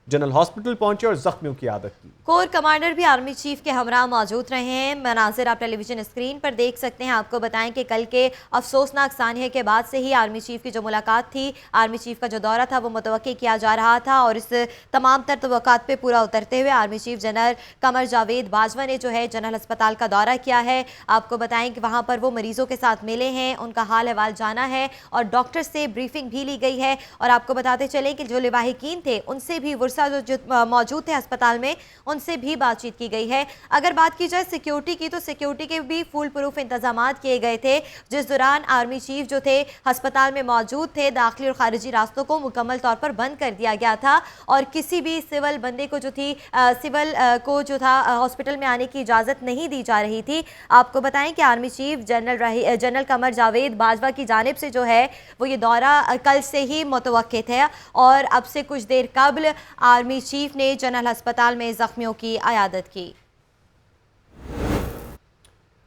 Speaker 4: जनरल हॉस्पिटल पहुंचे और जख्मियों की आदत की।
Speaker 3: कोर कमांडर भी आर्मी चीफ के हमरा मौजूद रहे हैं। मनाजिर आप टेलीविजन स्क्रीन पर देख सकते हैं। आपको बताएं कि कल के अफसोसनाक सानिये के बाद से ही आर्मी चीफ की जो मुलाकात थी, आर्मी चीफ का जो दौरा था वो मुतवक्की किया जा रहा था और इस तमाम तर तवक्कात पे पूरा उतरते हुए army chief general Qamar Javed Bajwa ने जो है जनरल अस्पताल का दौरा किया है। आपको बताएं कि वहाँ पर वो मरीजों के साथ मिले हैं, उनका हाल अहवाल जाना है और डॉक्टर से ब्रीफिंग भी ली गई है। और आपको बताते चले कि जो लिवाहिकीन थे उनसे भी वर्षा जो मौजूद थे अस्पताल में, उनसे भी बातचीत की गई है। अगर बात की जाए सिक्योरिटी की तो सिक्योरिटी के भी फुल प्रूफ इंतजाम किए गए थे, जिस दौरान आर्मी चीफ जो थे अस्पताल में मौजूद थे। दाखिली और खारिजी रास्तों को मुकम्मल तौर पर बंद कर दिया गया था और किसी भी सिविल बंदे को जो था हॉस्पिटल में आने की इजाज़त नहीं दी जा रही थी। आपको बताएं कि army chief general Qamar Javed Bajwa की जानिब से जो है वो ये दौरा कल से ही मुतवक्किल है और अब से कुछ देर कबल आर्मी चीफ ने जनरल अस्पताल में जख्मियों की इयादत की।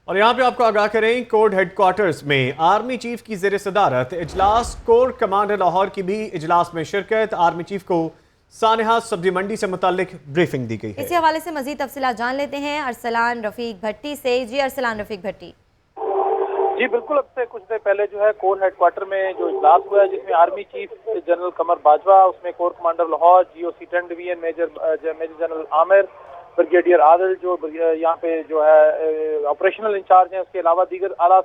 Speaker 4: और यहाँ पे आपको आगाह करें, कोर हेडक्वार्टर्स में आर्मी चीफ की ज़ेर सदारत इजलास, कोर कमांडर लाहौर की भी इजलास में शिरकत। आर्मी चीफ को सानेहा सब्जी मंडी से मुताल्लिक ब्रीफिंग दी गई है।
Speaker 3: इसी हवाले से मजीद तफसीलात जान लेते हैं अरसलान रफीक भट्टी से। जी अरसलान रफीक भट्टी।
Speaker 12: जी बिल्कुल, अब से कुछ देर पहले जो है कोर हेडक्वार्टर में जो इजलास हुआ है जिसमें army chief general Qamar Bajwa, उसमें corps commander Lahore, GOC 10 division major general Amir, brigadier Adil जो यहाँ पे जो है ऑपरेशनल इंचार्ज हैं, उसके अलावा दीगर आला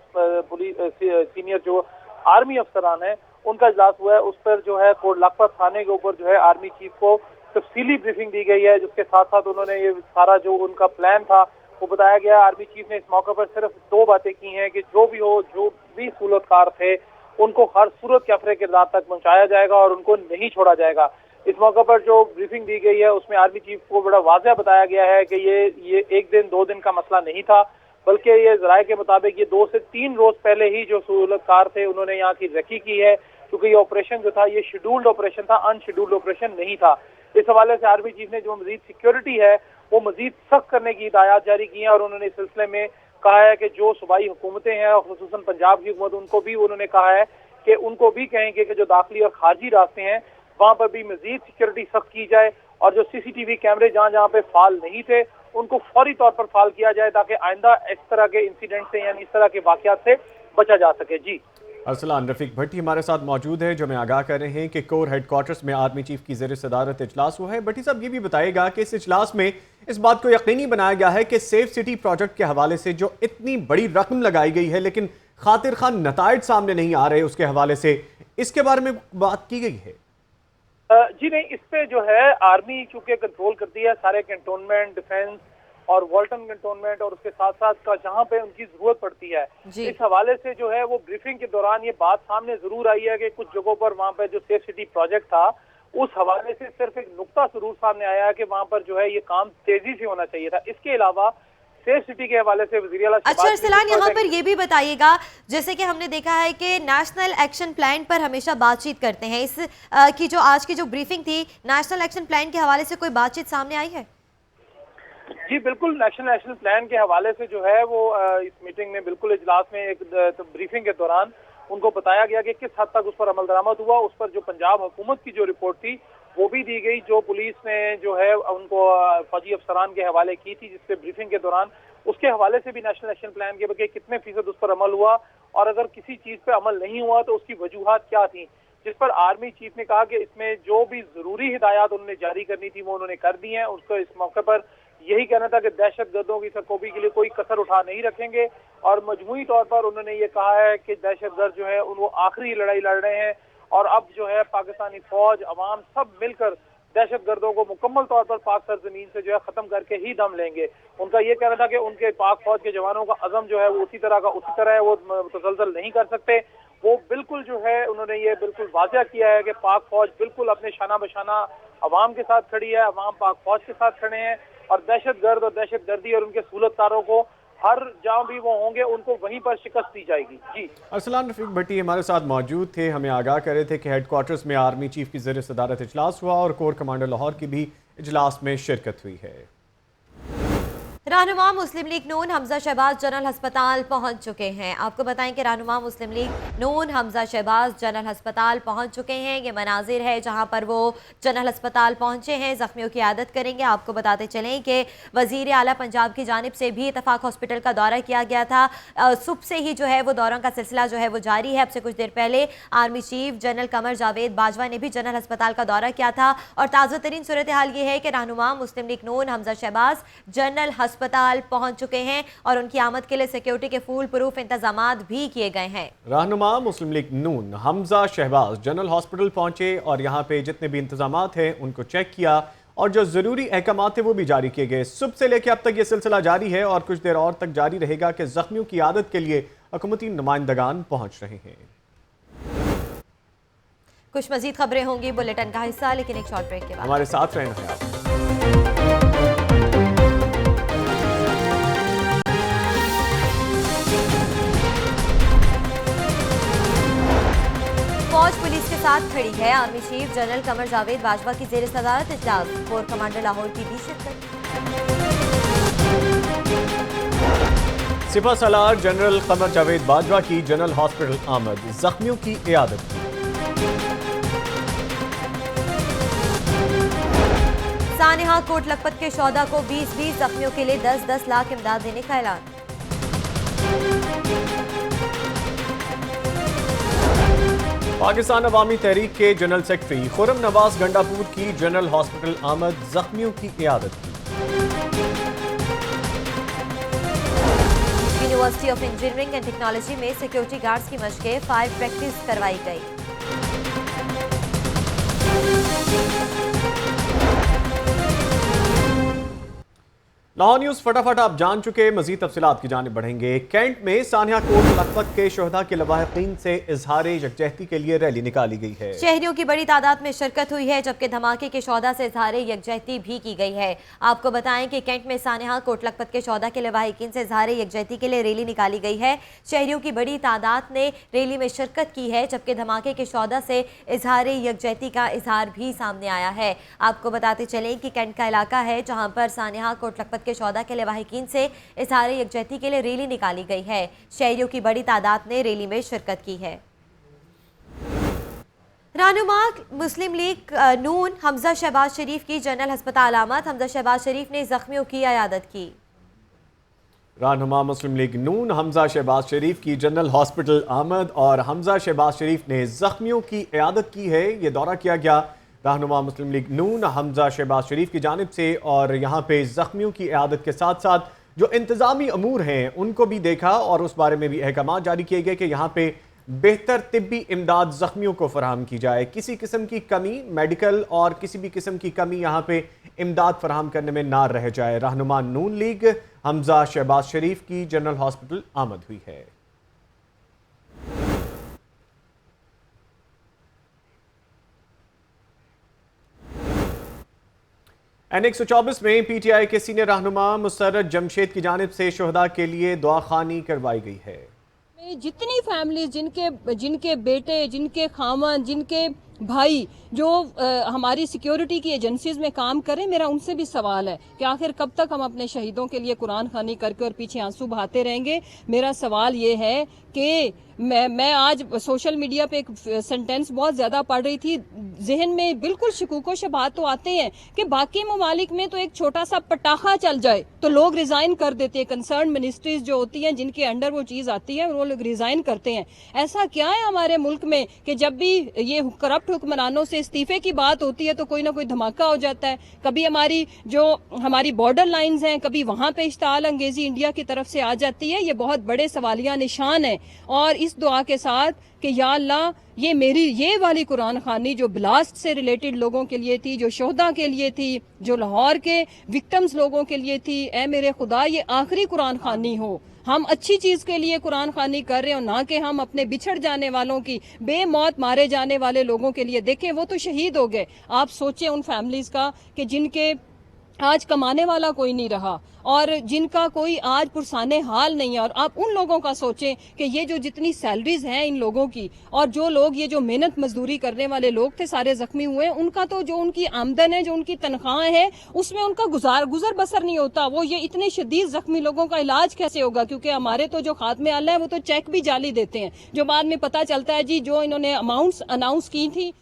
Speaker 12: पुलिस सीनियर जो आर्मी अफसरान हैं, उनका इजलास हुआ है। उस पर जो है कोट लखपत थाने के ऊपर जो है आर्मी चीफ को तफसीली ब्रीफिंग दी गई है, जिसके साथ साथ उन्होंने ये सारा जो उनका प्लान था वो बताया गया। आर्मी चीफ ने इस मौके पर सिर्फ 2 बातें की हैं कि जो भी हो, जो भी सहूलतकार थे उनको हर सूरत के अफरे किरदार तक पहुंचाया जाएगा और उनको नहीं छोड़ा जाएगा। इस मौके पर जो ब्रीफिंग दी गई है उसमें आर्मी चीफ को बड़ा वाज़ेह बताया गया है कि ये 1 दिन 2 दिन का मसला नहीं था, बल्कि ये ज़राए के मुताबिक ये 2 से 3 रोज पहले ही जो सहूलतकार थे उन्होंने यहाँ की रखी की है, क्योंकि ये ऑपरेशन जो था ये शेड्यूल्ड ऑपरेशन था, अनशेड्यूल्ड ऑपरेशन नहीं था। इस हवाले से आर्मी चीफ ने जो मजीद सिक्योरिटी है वो मजीद सख्त करने की हिदायत जारी की है और उन्होंने इस सिलसिले में कहा है कि जो सूबाई हुकूमतें हैं और खुसूसन पंजाब की हुकूमत, उनको भी उन्होंने कहा है कि उनको भी कहेंगे कि जो दाखिली और खारजी रास्ते हैं वहाँ पर भी मजीद सिक्योरिटी सख्त की जाए और जो CCTV कैमरे जहाँ पे फाल नहीं थे उनको फौरी तौर पर फाल किया जाए ताकि आइंदा इस तरह के इंसिडेंट से यानी इस तरह के वाकयात से बचा जा सके। जी
Speaker 4: अरसलान रफीक भट्टी हमारे साथ मौजूद है जो हमें आगाह कर रहे हैं कि कोर हेडक्वार्टर्स में आर्मी चीफ की ज़ेर सदारत इजलास हुआ है। भट्टी साहब ये भी बताएगा कि इस इजलास में इस बात को यकीनी बनाया गया है कि सेफ सिटी प्रोजेक्ट के हवाले से जो इतनी बड़ी रकम लगाई गई है लेकिन खातिर खान नताइज सामने नहीं आ रहे, उसके हवाले से इसके बारे में बात की गई है।
Speaker 12: जी नहीं, इस पे जो है आर्मी चूंकि कंट्रोल करती है सारे कैंटोनमेंट, डिफेंस और वॉल्टन कैंटोनमेंट और उसके साथ साथ का जहाँ पे उनकी जरूरत पड़ती है। इस हवाले से जो है वो ब्रीफिंग के दौरान ये बात सामने जरूर आई है कि कुछ जगहों पर वहाँ पे जो सेफ सिटी प्रोजेक्ट था उस हवाले से सिर्फ एक नुक्ता जरूर सामने आया है कि वहाँ पर जो है ये काम तेजी से होना चाहिए था। इसके अलावा
Speaker 6: सेफ सिटी के हवाले से वज़ीर आला
Speaker 3: अच्छा अरसलान, यहाँ पर ये भी बताइएगा, जैसे कि हमने देखा है कि नेशनल एक्शन प्लान पर हमेशा बातचीत करते हैं, इस की जो आज की जो ब्रीफिंग थी, नेशनल एक्शन प्लान के हवाले से कोई बातचीत सामने आई है?
Speaker 6: जी बिल्कुल, नेशनल एक्शन प्लान के हवाले से जो है वो इस मीटिंग में बिल्कुल इजलास में एक ब्रीफिंग के दौरान उनको बताया गया कि किस हद तक उस पर अमल दरामद हुआ। उस पर जो पंजाब हुकूमत की जो रिपोर्ट थी वो भी दी गई, जो पुलिस ने जो है उनको फौजी अफसरान के हवाले की थी, जिससे ब्रीफिंग के दौरान उसके हवाले से भी नेशनल एक्शन प्लान के बगैर कितने फीसद उस पर अमल हुआ और अगर किसी चीज पे अमल नहीं हुआ तो उसकी वजूहात क्या थी, जिस पर आर्मी चीफ ने कहा कि इसमें जो भी जरूरी हिदायत उन्होंने जारी करनी थी वो उन्होंने कर दी है। उसको इस मौके पर यही कहना था कि दहशत गर्दों की सरकोबी के लिए कोई कसर उठा नहीं रखेंगे और मजमूई तौर पर उन्होंने ये कहा है कि दहशत गर्द जो है वो आखिरी लड़ाई लड़ रहे हैं और अब जो है पाकिस्तानी फौज, अवाम सब मिलकर दहशत गर्दों को मुकम्मल तौर पर पाक सरजमीन से जो है खत्म करके ही दम लेंगे। उनका ये कहना था कि उनके पाक फौज के जवानों का अज़म जो है वो उसी तरह है, वो तसलसल नहीं कर सकते। वो बिल्कुल जो है उन्होंने ये बिल्कुल वाज़ह किया है कि पाक फौज बिल्कुल अपने शाना बशाना अवाम के साथ खड़ी है, अवाम पाक फौज के साथ खड़े हैं और दहशत गर्द और दहशत गर्दी और उनके सूलतकारों को हर जहाँ भी वो होंगे उनको वहीं पर शिकस्त दी जाएगी। जी
Speaker 4: अरसलान रफीक भट्टी हमारे साथ मौजूद थे, हमें आगाह कर रहे थे कि हेडक्वार्टर्स में आर्मी चीफ की ज़ेर सदारत इजलास हुआ और कोर कमांडर लाहौर की भी इजलास में शिरकत हुई है।
Speaker 3: रहनुमा मुस्लिम लीग नून हमजा शहबाज जनरल अस्पताल पहुंच चुके हैं। आपको बताएं कि रहनुमा मुस्लिम लीग नून हमजा शहबाज जनरल अस्पताल पहुंच चुके हैं। ये मनाजिर है जहां पर वो जनरल अस्पताल पहुंचे हैं, जख्मियों की आदत करेंगे। आपको बताते चलें कि वजीर आला पंजाब की जानिब से भी इतफाक हॉस्पिटल का दौरा किया गया था। सुबह से ही जो है वो दौरों का सिलसिला जो है वो जारी है। अब से कुछ देर पहले army chief general Qamar Javed Bajwa ने भी जनरल अस्पताल का दौरा किया था और ताज़ा तरीन सूरत हाल ये है कि रहनुमा मुस्लिम लीग नून हमजा शहबाज जनरल अस्पताल पहुंच चुके हैं और उनकी आमद के लिए सिक्योरिटी के फुल प्रूफ इंतजामात भी किए गए हैं।
Speaker 4: रहनुमा मुस्लिम लीग नून हमजा शहबाज जनरल हॉस्पिटल पहुंचे और यहां पे जितने भी इंतजामात हैं उनको चेक किया और जो जरूरी अहकामात थे वो भी जारी किए गए। सुबह से लेकर अब तक ये सिलसिला जारी है और कुछ देर और तक जारी रहेगा कि जख्मियों की आदत के लिए हुकूमती नुमाइंदगान पहुंच रहे हैं।
Speaker 3: कुछ मजीद खबरें होंगी बुलेटिन का हिस्सा, लेकिन एक शॉर्ट ब्रेक के बाद
Speaker 4: हमारे साथ रहना है आप।
Speaker 3: फौज पुलिस के साथ खड़ी है। Army chief general Qamar Javed Bajwa की जेर सदारत इजलास, कोर कमांडर लाहौर की भी शिरकत।
Speaker 4: सिपह सलार जनरल कमर जावेद बाजवा की जनरल हॉस्पिटल आमद, जख्मियों की इयादत की।
Speaker 3: सानेहा कोट लखपत के शौदा को 20-20 जख्मियों के लिए 10-10 लाख इमदाद देने का ऐलान।
Speaker 4: पाकिस्तान अवामी तहरीक के जनरल सेक्रेटरी खुर्रम नवाज गंडापुर की जनरल हॉस्पिटल आमद, जख्मियों की इयादत की।
Speaker 3: University of engineering and technology में सिक्योरिटी गार्ड्स की मशकें फायर प्रैक्टिस करवाई गई।
Speaker 4: लाहौर न्यूज़ फटाफट आप जान चुके, मजीद तफसीलात की जानिब बढ़ेंगे। कैंट में सानिया कोट लखपत के शोहदा के लवाहिकीन से इजहार यकजहती के लिए रैली निकाली गई है।
Speaker 3: शहरियों की बड़ी तादाद में शिरकत हुई है, जबकि धमाके के शोहदा से इजहार यकजहती भी की गई है। आपको बताएं कि कैंट में सानिया कोट लखपत के शोहदा के लवाहिकीन से इजहार यकजहती के लिए रैली निकाली गई है। शहरियों की बड़ी तादाद ने रैली में शिरकत की है, जबकि धमाके के शोहदा से इजहार यकजहती का इजहार भी सामने आया है। आपको बताते चलें कि कैंट का इलाका है जहाँ पर सानिया कोट लखपत के शौदा के लवाहिकीन से इजहार यकजहती के लिए रैली निकाली गई है। शहरियों की बड़ी तादाद ने रैली में शिरकत की है। रहनुमा मुस्लिम लीग नून हमजा शहबाज शरीफ की जनरल अस्पताल आमद, हमजा शहबाज शरीफ ने जख्मियों की इयादत की।
Speaker 4: रहनुमा मुस्लिम लीग नून हमजा शहबाज शरीफ की जनरल हॉस्पिटल आमद और हमजा शहबाज शरीफ ने जख्मियों की इयादत की है। ये दौरा किया गया रहनुमा मुस्लिम लीग नून हमजा शहबाज शरीफ की जानिब से और यहाँ पे ज़ख्मियों की इयादत के साथ साथ जो इंतज़ामी अमूर हैं उनको भी देखा और उस बारे में भी अहकाम जारी किए गए कि यहाँ पे बेहतर तिब्बी इमदाद ज़ख्मियों को फराहम की जाए। किसी किस्म की कमी मेडिकल और किसी भी किस्म की कमी यहाँ पे इमदाद फराहम करने में ना रह जाए। रहनुमा नून लीग हमजा शहबाज शरीफ की जनरल हॉस्पिटल आमद हुई है। NX124 में PTI के सीनियर रहनुमा मुसर्रत जमशेद की जानिब से शोहदा के लिए दुआखानी करवाई गई है।
Speaker 14: जितनी फैमिली जिनके बेटे, जिनके खामन, जिनके भाई जो हमारी सिक्योरिटी की एजेंसीज में काम करें, मेरा उनसे भी सवाल है कि आखिर कब तक हम अपने शहीदों के लिए कुरान खानी करके और पीछे आंसू बहाते रहेंगे। मेरा सवाल ये है कि मैं आज सोशल मीडिया पे एक सेंटेंस बहुत ज़्यादा पढ़ रही थी, जहन में बिल्कुल शकूको शबात तो आते हैं कि बाकी ममालिक में तो एक छोटा सा पटाखा चल जाए तो लोग रिज़ाइन कर देते हैं। कंसर्न मिनिस्ट्रीज जो होती हैं जिनके अंडर वो चीज़ आती है वो लोग रिज़ाइन करते हैं। ऐसा क्या है हमारे मुल्क में कि जब भी ये करप्ट हुक्मरानों से इस्तीफे की बात होती है तो कोई ना कोई धमाका हो जाता है। कभी हमारी बॉर्डर लाइंस हैं, कभी वहाँ पे इश्ताल अंगेजी इंडिया की तरफ से आ जाती है। ये बहुत बड़े सवालिया निशान है। और इस दुआ के साथ कि या अल्लाह ये वाली कुरान खानी जो ब्लास्ट से रिलेटेड लोगों के लिए थी, जो शोहदा के लिए थी, जो लाहौर के विक्टिम्स लोगों के लिए थी, ए मेरे खुदा ये आखिरी कुरान खानी हो। हम अच्छी चीज़ के लिए कुरान खानी कर रहे हो, ना कि हम अपने बिछड़ जाने वालों की, बेमौत मारे जाने वाले लोगों के लिए। देखें वो तो शहीद हो गए। आप सोचें उन फैमिलीज़ का कि जिनके आज कमाने वाला कोई नहीं रहा और जिनका कोई आज पुरसाने हाल नहीं है। और आप उन लोगों का सोचें कि ये जो जितनी सैलरीज हैं इन लोगों की, और जो लोग ये जो मेहनत मजदूरी करने वाले लोग थे सारे जख्मी हुए, उनका तो जो उनकी आमदन है, जो उनकी तनख्वाह है, उसमें उनका गुजर बसर नहीं होता। वो ये इतने शदीद जख्मी लोगों का इलाज कैसे होगा? क्योंकि हमारे तो जो खात्मे आला है वो तो चेक भी जाली देते हैं, जो बाद में पता चलता है जी जो इन्होंने अमाउंट्स अनाउंस की थी।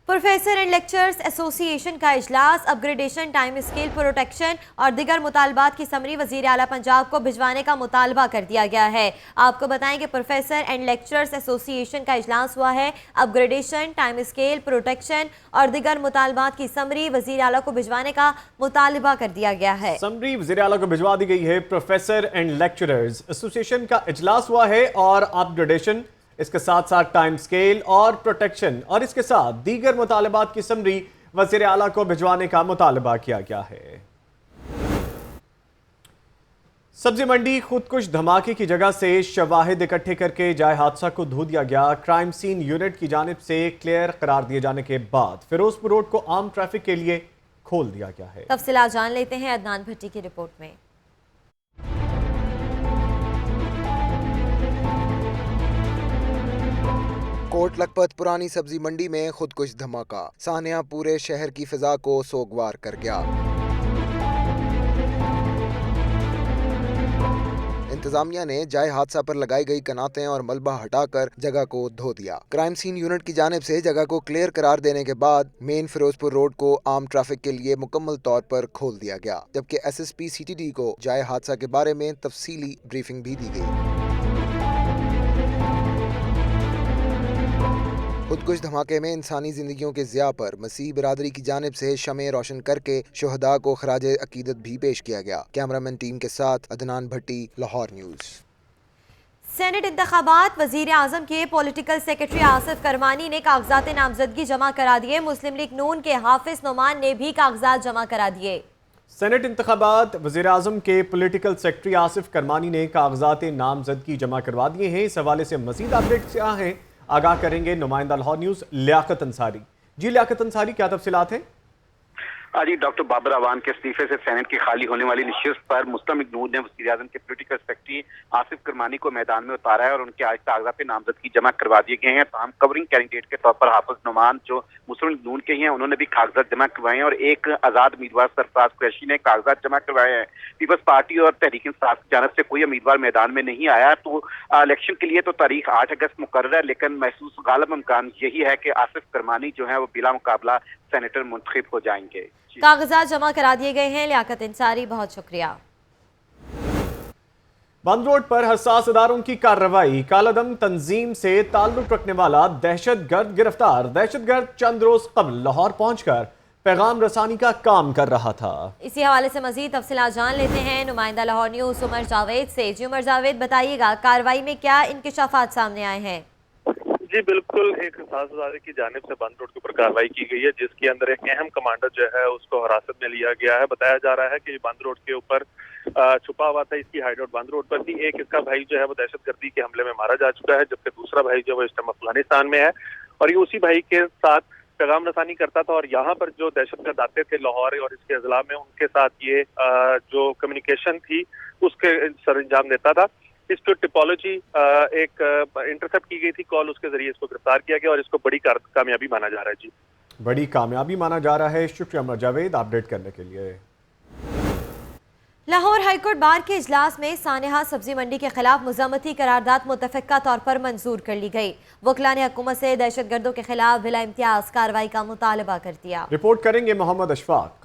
Speaker 3: प्रोफेसर एंड लेक्चरर्स एसोसिएशन का इजलास अपग्रेडेशन, टाइम स्केल, प्रोटेक्शन और दीगर मुतालबात की समरी वज़ीर आला पंजाब को भिजवाने का मुतालबा कर दिया गया है। आपको बताएं कि प्रोफेसर एंड लेक्चरर्स एसोसिएशन का इजलास हुआ है। अपग्रेडेशन, टाइम स्केल, प्रोटेक्शन और दीगर मुतालबात की समरी वज़ीर आला को भिजवाने का मुतालबा कर दिया गया है।
Speaker 4: समरी वज़ीर आला को भिजवा दी गई है। प्रोफेसर एंड लेक्चरर्स एसोसिएशन का इजलास हुआ है और अपग्रेडेशन, इसके साथ साथ टाइम स्केल और प्रोटेक्शन और इसके साथ दीगर मुतालबात की समरी वज़ीर आला को भिजवाने का मुतालबा किया गया है। सब्जी मंडी खुदकुश धमाके की जगह से शवाहिद इकट्ठे करके जाए हादसा को धो दिया गया। क्राइम सीन यूनिट की जानिब से क्लियर करार दिए जाने के बाद फिरोजपुर रोड को आम ट्रैफिक के लिए खोल दिया गया है।
Speaker 3: तफसीलात जान लेते हैं अदनान भट्टी की रिपोर्ट में।
Speaker 11: कोट लखपत पुरानी सब्जी मंडी में खुदकुश धमाका, सानिया पूरे शहर की फिजा को सोगवार कर गया। इंतजामिया ने जाए हादसा पर लगाई गई कनातें और मलबा हटाकर जगह को धो दिया। क्राइम सीन यूनिट की जानिब से जगह को क्लियर करार देने के बाद मेन फिरोजपुर रोड को आम ट्रैफिक के लिए मुकम्मल तौर पर खोल दिया गया, जबकि SSP CTD को जाए हादसा के बारे में तफसीली ब्रीफिंग भी दी गई। खुदकुश धमाके में इंसानी जिंदगियों के ज़िया पर मसीह बिरादरी की जानिब से शमे रोशन करके शोहदा को खराज अकीदत भी पेश किया गया। कैमरामैन टीम के साथ अदनान भट्टी, लाहौर न्यूज़।
Speaker 3: सेनेट इंतखाबात, वजीर आजम के पॉलिटिकल सेक्रेटरी आसिफ करमानी ने कागजात नामजदगी जमा करा दिए। मुस्लिम लीग नून के हाफिज नोमान ने भी कागजात जमा करा दिए।
Speaker 4: सेनेट इंतखाबात, वज़ीर आज़म के पॉलिटिकल सेक्रेटरी आसिफ करमानी ने कागजात नामजदगी जमा करवा दिए हैं। इस हवाले से मजीद अपडेट्स क्या हैं आगाह करेंगे नुमाइंदा लाहौर न्यूज़ लियाकत अंसारी। जी लियाकत अंसारी, क्या तफसीलात हैं?
Speaker 15: जी डॉक्टर बाबर अवान के इस्तीफे से सेनेट की खाली होने वाली नशिस्त पर मुस्लिम लीग नून ने वज़ीर आज़म के पॉलिटिकल सेक्रेटरी आसिफ करमानी को मैदान में उतारा है और उनके आज कागजात नामजदगी जमा करवा दिए गए हैं। तमाम कवरिंग कैंडिडेट के तौर पर हाफिज नोमान जो मुस्लिम लीग नून के ही हैं उन्होंने भी कागजात जमा करवाए हैं और एक आज़ाद उम्मीदवार सरफराज कुरैशी ने कागजात जमा करवाए हैं। पीपल्स पार्टी और तहरीक इंसाफ की जानब से कोई उम्मीदवार मैदान में नहीं आया, तो इलेक्शन के लिए तो तारीख 8 अगस्त मुकर्रर है, लेकिन महसूस गालिब इम्कान यही है कि आसिफ करमानी जो है वो बिला मुकाबला सेनेटर मुंतखब हो जाएंगे।
Speaker 3: कागजात जमा करा दिए गए हैं। लियाकत अंसारी, बहुत शुक्रिया।
Speaker 4: बंद रोड पर हसास इदारों की कार्रवाई, कालादम तंजीम से ताल्लुक रखने वाला दहशतगर्द गिरफ्तार। दहशतगर्द चंद रोज कबल लाहौर पहुंचकर पैगाम रसानी का काम कर रहा था।
Speaker 3: इसी हवाले से मजीद तफसीलात जान लेते हैं नुमाइंदा लाहौर न्यूज़ उमर जावेद से। जी उमर जावेद, बताइएगा कार्रवाई में क्या इंकिशाफात सामने आए हैं?
Speaker 16: जी बिल्कुल, एक हसास इदारे की जानिब से बंद रोड के ऊपर कार्रवाई की गई है, जिसके अंदर एक अहम कमांडर जो है उसको हिरासत में लिया गया है। बताया जा रहा है कि बंद रोड के ऊपर छुपा हुआ था, इसकी हाइडआउट बंद रोड पर थी। एक इसका भाई जो है वो दहशतगर्दी के हमले में मारा जा चुका है, जबकि दूसरा भाई जो है इस टाइम अफगानिस्तान में है और ये उसी भाई के साथ पैगाम रसानी करता था और यहाँ पर जो दहशतगर्द आते थे लाहौर और इसके अजला में, उनके साथ ये जो कम्युनिकेशन थी उसके सरंजाम देता था। इस पर टिपोलॉजी एक इंटरसेप्ट की गई थी कॉल, उसके जरिए इसको गिरफ्तार किया गया और इसको बड़ी कामयाबी माना जा रहा है। जी,
Speaker 4: बड़ी कामयाबी माना जा रहा है। शुक्रिया अमर जावेद अपडेट करने के लिए।
Speaker 3: लाहौर हाईकोर्ट बार के इजलास में सानेहा सब्जी मंडी के खिलाफ मुज़म्मती करारदाद मुतफ़िक़ा तौर पर मंजूर कर ली गई। वकला ने हुकूमत से दहशतगर्दों के खिलाफ बिला इम्तियाज कार्रवाई का मुतालबा कर दिया।
Speaker 4: रिपोर्ट करेंगे मोहम्मद अशफाक।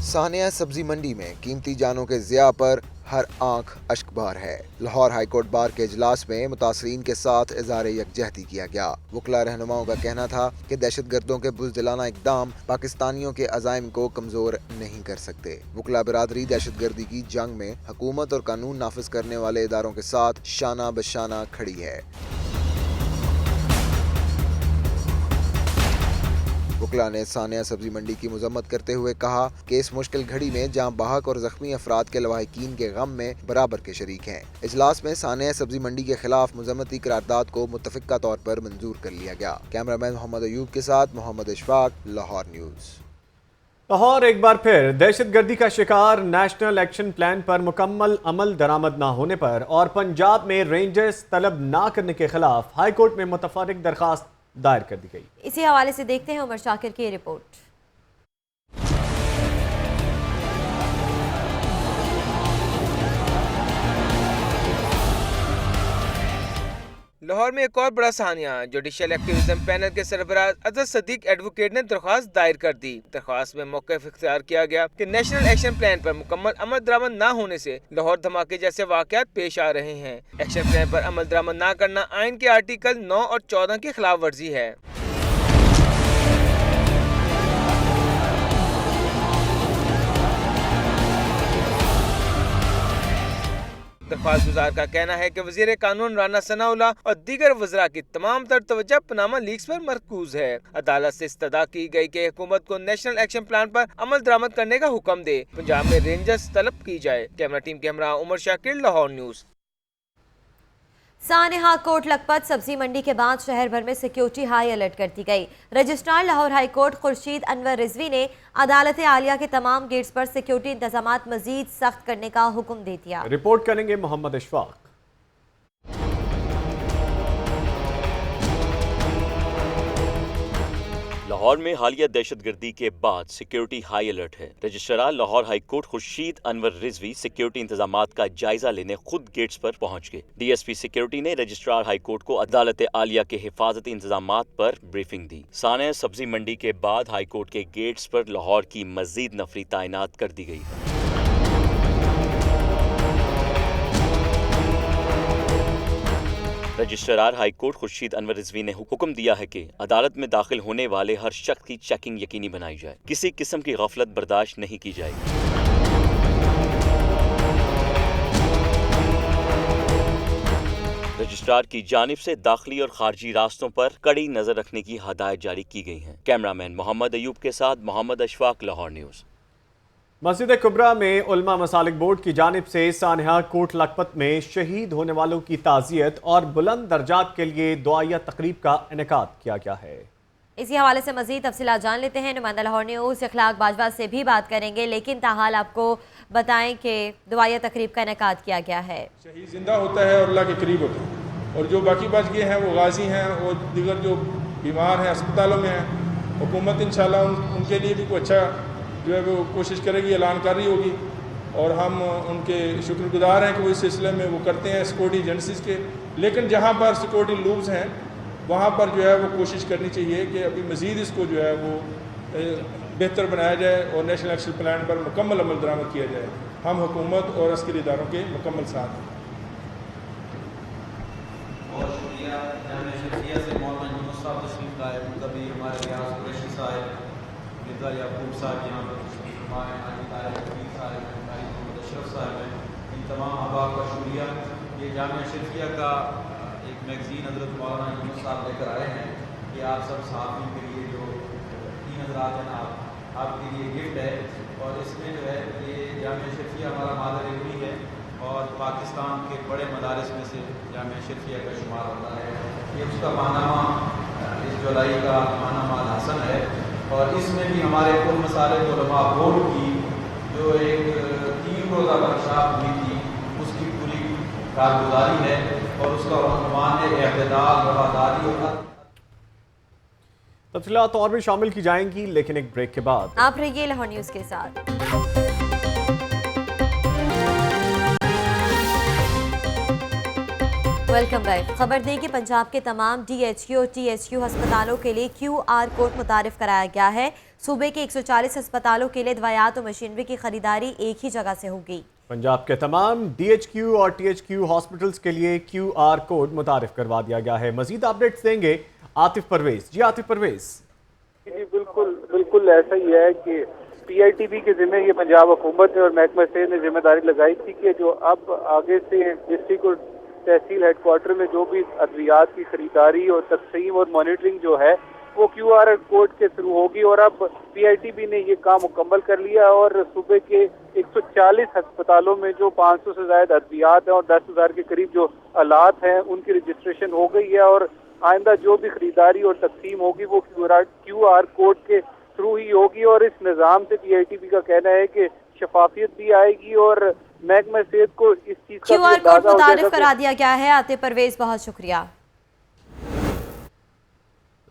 Speaker 11: सानिया सब्जी मंडी में कीमती जानों के ज़िया पर हर आंख अश्कबार है। लाहौर हाईकोर्ट बार के इजलास में मुतासरीन के साथ इज़हार यकजहती किया गया। वकला रहनुमाओं का कहना था कि दहशतगर्दों के बुज़दिलाना इक़दाम पाकिस्तानियों के अज़ाइम को कमज़ोर नहीं कर सकते। वकला बरादरी दहशतगर्दी की जंग में हुकूमत और कानून नाफिज करने वाले इदारों के साथ शाना बशाना खड़ी है। वकला ने सानिया सब्जी मंडी की मजम्मत करते हुए कहा कि इस मुश्किल घड़ी में जहां बाहक और जख्मी अफराद के लवाहिकीन के गम में बराबर के शरीक हैं। इजलास में सानिया सब्जी मंडी के खिलाफ मुज़म्मती करारदाद को मुत्तफ़िक़ा तौर पर मंजूर कर लिया गया। कैमरामैन मोहम्मद अयूब के साथ मोहम्मद अशफाक, लाहौर न्यूज़।
Speaker 4: लाहौर एक बार फिर दहशतगर्दी का शिकार। नेशनल एक्शन प्लान पर मुकम्मल अमल दरामद न होने पर और पंजाब में रेंजर्स तलब न करने के खिलाफ हाईकोर्ट में मुतफर्रिक दरखास्त दायर कर दी गई।
Speaker 3: इसी हवाले से देखते हैं उमर शाकिर की रिपोर्ट।
Speaker 17: लाहौर में एक और बड़ा सानिया। जुडिशल एक्टिविज्म पैनल के सरबराह अजहर सदीक एडवोकेट ने दरख्वास्त दायर कर दी। दरख्वास्त में मौक़िफ़ इख्तियार किया गया कि नेशनल एक्शन प्लान पर मुकम्मल अमल दरामद न होने से लाहौर धमाके जैसे वाक़यात पेश आ रहे हैं। एक्शन प्लान पर अमल दरामद न करना आइन के आर्टिकल 9 और 14 की खिलाफ वर्जी है। दरख्वास्त गुजार का कहना है कि वज़ीर कानून राना सनाउल्लाह और दीगर वज़रा की तमाम तर तवज्जो पनामा लीक्स पर मरकूज है। अदालत से इस्तदा की गई कि हुकूमत को नेशनल एक्शन प्लान पर अमल दरामद करने का हुक्म दे, पंजाब में रेंजर्स तलब की जाए। कैमरा टीम के हमरा उमर शाकिर, लाहौर न्यूज़।
Speaker 3: सानेहा कोट लखपत सब्जी मंडी के बाद शहर भर में सिक्योरिटी हाई अलर्ट कर दी गई। Registrar Lahore high court Khurshid Anwar Rizvi ने अदालत आलिया के तमाम गेट्स पर सिक्योरिटी इंतजामात मजीद सख्त करने का हुक्म दे दिया।
Speaker 4: रिपोर्ट करेंगे मोहम्मद अशफाक।
Speaker 8: लाहौर में हालिया दहशतगर्दी के बाद सिक्योरिटी हाई अलर्ट है। Registrar Lahore high court Khurshid Anwar Rizvi security इंतजामात का जायजा लेने खुद गेट्स पर पहुंच गए। डीएसपी सिक्योरिटी ने रजिस्ट्रार हाई कोर्ट को अदालत आलिया के हिफाजती इंतजामात पर ब्रीफिंग दी। सानिया सब्जी मंडी के बाद हाई कोर्ट के गेट्स पर लाहौर की मजीद नफरी तैनात कर दी गई है। Registrar high court Khurshid Anwar Rizvi ने हुक्म दिया है कि अदालत में दाखिल होने वाले हर शख्स की चेकिंग यकीनी बनाई जाए। किसी किस्म की गफलत बर्दाश्त नहीं की जाएगी। रजिस्ट्रार की जानिब से दाखिली और खारजी रास्तों पर कड़ी नजर रखने की हदायत जारी की गई है। कैमरामैन मोहम्मद अयूब के साथ मोहम्मद अशफाक, लाहौर न्यूज़।
Speaker 4: मस्जिद कुबरा में उलमा मसालिक बोर्ड की जानिब से सानिया कोट लखपत में शहीद होने वालों की ताज़ियत और बुलंद दर्जात के लिए दुआया तकरीब का इनेकाद किया गया है।
Speaker 3: इसी हवाले से मजीद तफसीलात जान लेते हैं। नुमाइंदा लाहौर न्यूज़ इखलाक बाजवा से भी बात करेंगे, लेकिन ताहाल आपको बताएं कि दुआया तकरीब का इनेकाद किया गया है।
Speaker 18: शहीद जिंदा होता है और अल्लाह के करीब होता है, और जो बाकी बच गए हैं वो गाजी हैं और दीगर जो बीमार हैं अस्पतालों में हैं। हुकूमत इंशाल्लाह उनके लिए भी कोई अच्छा जो है वो कोशिश करेगी, ऐलान कर रही होगी, और हम उनके शुक्रगुजार हैं कि वो इस सिलसिले में वो करते हैं सिक्योरिटी एजेंसीज़ के। लेकिन जहाँ पर सिक्योरिटी लूप्स हैं वहाँ पर जो है वो कोशिश करनी चाहिए कि अभी मज़ीद इसको जो है वो बेहतर बनाया जाए और नेशनल एक्शन प्लान पर मुकम्मल अमल दरामद किया जाए। हम हुकूमत और अस्करी इदारों के मुकम्मल साथ हैं।
Speaker 19: बहुत शुक्रिया जामिया शमसिया से मौलाना यूनुस साहब तशरीफ लाए, कभी हमारे रियाज कुरैशी साहब, मिर्ज़ा याकूब साहब यहाँ पर हमारे तारिक साहब, मोहम्मद अशरफ साहब हैं। इन तमाम अहबाब का शुक्रिया। ये जामिया शमसिया का एक मैगज़ीन हज़रत मौलाना यूनुस साहब लेकर आए हैं कि आप सब सहाफ़ियों के लिए जो 3 हज़रात हैं ना आपके लिए गिफ्ट है। और इसमें जो है ये जामिया शमसिया हमारा मादर इल्मी है और पाकिस्तान के बड़े मदारिस में से जामिया शरीफिया का शुमार होता है। ये उसका माहनामा इस जुलाई का माहनामा अल-हसन है और इसमें भी हमारे कुल मसालिक उलमा बोर्ड की जो एक 3 रोज़ा वर्कशॉप हुई थी उसकी पूरी कारगुजारी है और उसका उन्वान है इत्तेदाल, वफादारी और
Speaker 4: तफसीलात और भी शामिल की जाएंगी, लेकिन एक ब्रेक के बाद
Speaker 3: आप रहिए लाहौर न्यूज़ के साथ। Welcome back. खबर दें कि पंजाब के तमाम DHQ और THQ अस्पतालों के लिए QR कोड मुतारिफ कराया गया है। सूबे के 140 अस्पतालों के लिए दवायात और मशीनरी की खरीदारी एक ही जगह से होगी।
Speaker 4: पंजाब के तमाम DHQ और THQ हॉस्पिटल्स के लिए QR कोड मुतारिफ करवा दिया गया है। मजीद अपडेट्स देंगे आतिफ परवेज। जी आतिफ परवेज।
Speaker 12: जी बिल्कुल ऐसा ही है कि PITB के जिम्मे ये पंजाब हुकूमत ने और महकमा सेहत ने जिम्मेदारी लगाई थी कि जो अब आगे से डिस्ट्रिक्ट और तहसील हेडक्वार्टर में जो भी अद्वियात की खरीदारी और तकसीम और मॉनिटरिंग जो है वो QR कोड के थ्रू होगी। और अब PITB ने ये काम मुकम्मल कर लिया और सूबे के 140 अस्पतालों में जो 500 से ज्यादा अद्वियात हैं और 10,000 के करीब जो आलात हैं उनकी रजिस्ट्रेशन हो गई है और आइंदा जो भी खरीदारी और तकसीम होगी वो QR कोड के थ्रू ही होगी। और इस निज़ाम से PITB का कहना है कि शफाफियत भी आएगी और महकमा सेहत को इस चीज का
Speaker 3: QR कोड मुतारिफ करा दिया गया है। आतिफ परवेज, बहुत शुक्रिया।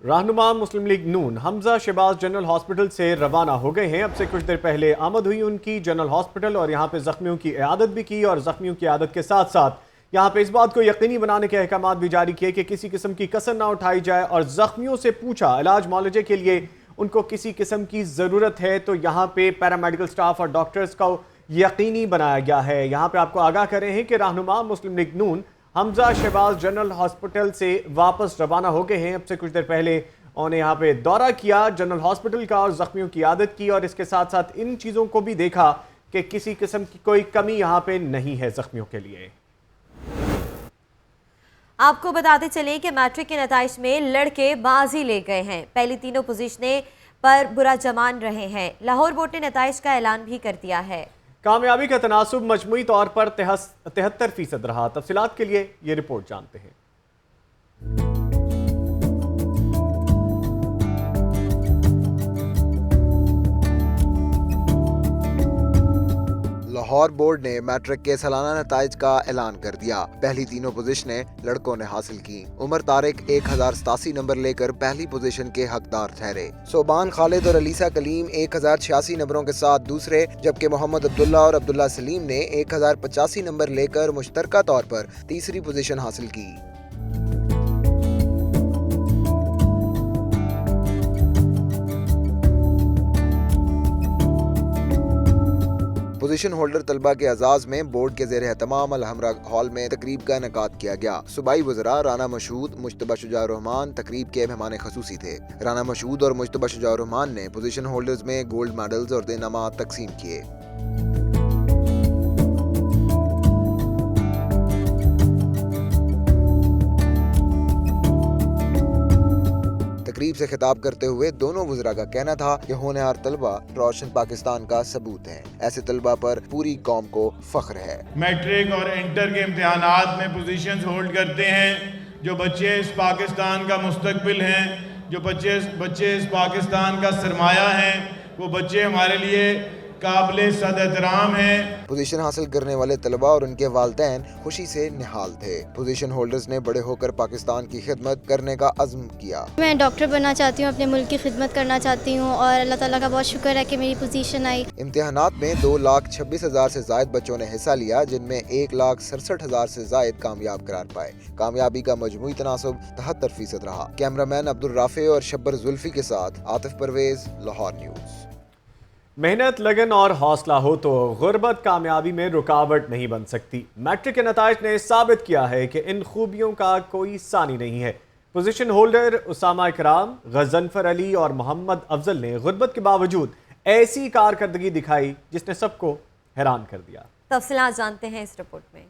Speaker 4: रहनुमा मुस्लिम लीग नून हमजा शहबाज जनरल हॉस्पिटल से रवाना हो गए हैं। अब से कुछ देर पहले आमद हुई उनकी जनरल हॉस्पिटल और यहाँ पे जख्मियों की इयादत भी की और जख्मियों की इयादत के साथ साथ यहाँ पे इस बात को यकीनी बनाने के अहकाम भी जारी किए कि किसी किस्म की कसर ना उठाई जाए और जख्मियों से पूछा इलाज मुआलजे के लिए उनको किसी किस्म की ज़रूरत है तो यहाँ पे पैरामेडिकल स्टाफ और डॉक्टर्स का यकीनी बनाया गया है। यहाँ पे आपको आगाह कर रहे हैं कि रहनुमा मुस्लिम लीग नून हमजा शहबाज जनरल हॉस्पिटल से वापस रवाना हो गए हैं। अब से कुछ देर पहले उन्होंने यहाँ पे दौरा किया जनरल हॉस्पिटल का और जख्मियों की आदत की और इसके साथ साथ इन चीज़ों को भी देखा कि किसी किस्म की कोई कमी यहाँ पे नहीं है जख्मियों के लिए।
Speaker 3: आपको बताते चले कि मैट्रिक के नताइज में लड़के बाजी ले गए हैं। पहली तीनों पोजीशनें पर बुरा जमान रहे हैं। लाहौर बोर्ड ने नताइज का ऐलान भी कर दिया है।
Speaker 4: कामयाबी का तनासुब मजमूई तौर पर 73% रहा। तफसीलात के लिए ये रिपोर्ट जानते हैं।
Speaker 11: लाहौर बोर्ड ने मैट्रिक के सालाना नताइज का ऐलान कर दिया। पहली तीनों पोजीशनें लड़कों ने हासिल की। उमर तारिक 1087 नंबर लेकर पहली पोजीशन के हकदार ठहरे। सोबान खालिद और अलीसा कलीम 1086 नंबरों के साथ दूसरे, जबकि मोहम्मद अब्दुल्ला और अब्दुल्ला सलीम ने 1085 नंबर लेकर मुश्तरका तौर पर तीसरी पोजीशन हासिल की। पोजीशन होल्डर तलबा के एजाज में बोर्ड के ज़ेर एहतमाम अल-हमरा हॉल में तकरीब का इनेकाद किया गया। सूबाई वज़रा राना मशहूद, मुश्तबा शुजा रहमान तकरीब के मेहमान खसूसी थे। राना मशहूद और मुश्तबा शुजा रहमान ने पोजीशन होल्डर्स में गोल्ड मेडल्स और इनामात तकसीम किए। तकरीब से खिताब करते हुए दोनों वज़रा का कहना था कि होनहार तलबा रोशन पाकिस्तान का सबूत हैं। ऐसे तलबा पर पूरी कौम को फख्र है।
Speaker 18: मैट्रिक और इंटर के इम्तिहानात में पोजीशंस होल्ड करते हैं जो बच्चे इस पाकिस्तान का मुस्तकबिल हैं, जो बच्चे इस पाकिस्तान का सरमाया हैं, वो बच्चे हमारे लिए काबिले सद एहतराम हैं।
Speaker 11: पोजीशन हासिल करने वाले तलबा और उनके वालिदैन खुशी से निहाल थे। पोजीशन होल्डर्स ने बड़े होकर पाकिस्तान की खिदमत करने का अज़्म किया।
Speaker 20: मैं डॉक्टर बनना चाहती हूँ, अपने मुल्क की खिदमत करना चाहती हूँ और अल्लाह ताला का बहुत शुक्र है कि मेरी पोजीशन आई।
Speaker 11: इम्तिहानात में 2,26,000 से जायद बच्चों ने हिस्सा लिया, जिनमें 1,67,000 से जायद कामयाब करार पाए। कामयाबी का मजमूई तनासुब 73% रहा। कैमरामैन अब्दुल राफे और शब्बर जुल्फी के साथ आतिफ परवेज, लाहौर न्यूज़।
Speaker 4: मेहनत, लगन और हौसला हो तो गुर्बत कामयाबी में रुकावट नहीं बन सकती। मैट्रिक के नताइज ने साबित किया है कि इन खूबियों का कोई सानी नहीं है। पोजीशन होल्डर उसामा इकराम, गजनफर अली और मोहम्मद अफजल ने गुर्बत के बावजूद ऐसी कारकर्दगी दिखाई जिसने सबको हैरान कर दिया।
Speaker 3: तफसीलात जानते हैं इस रिपोर्ट में।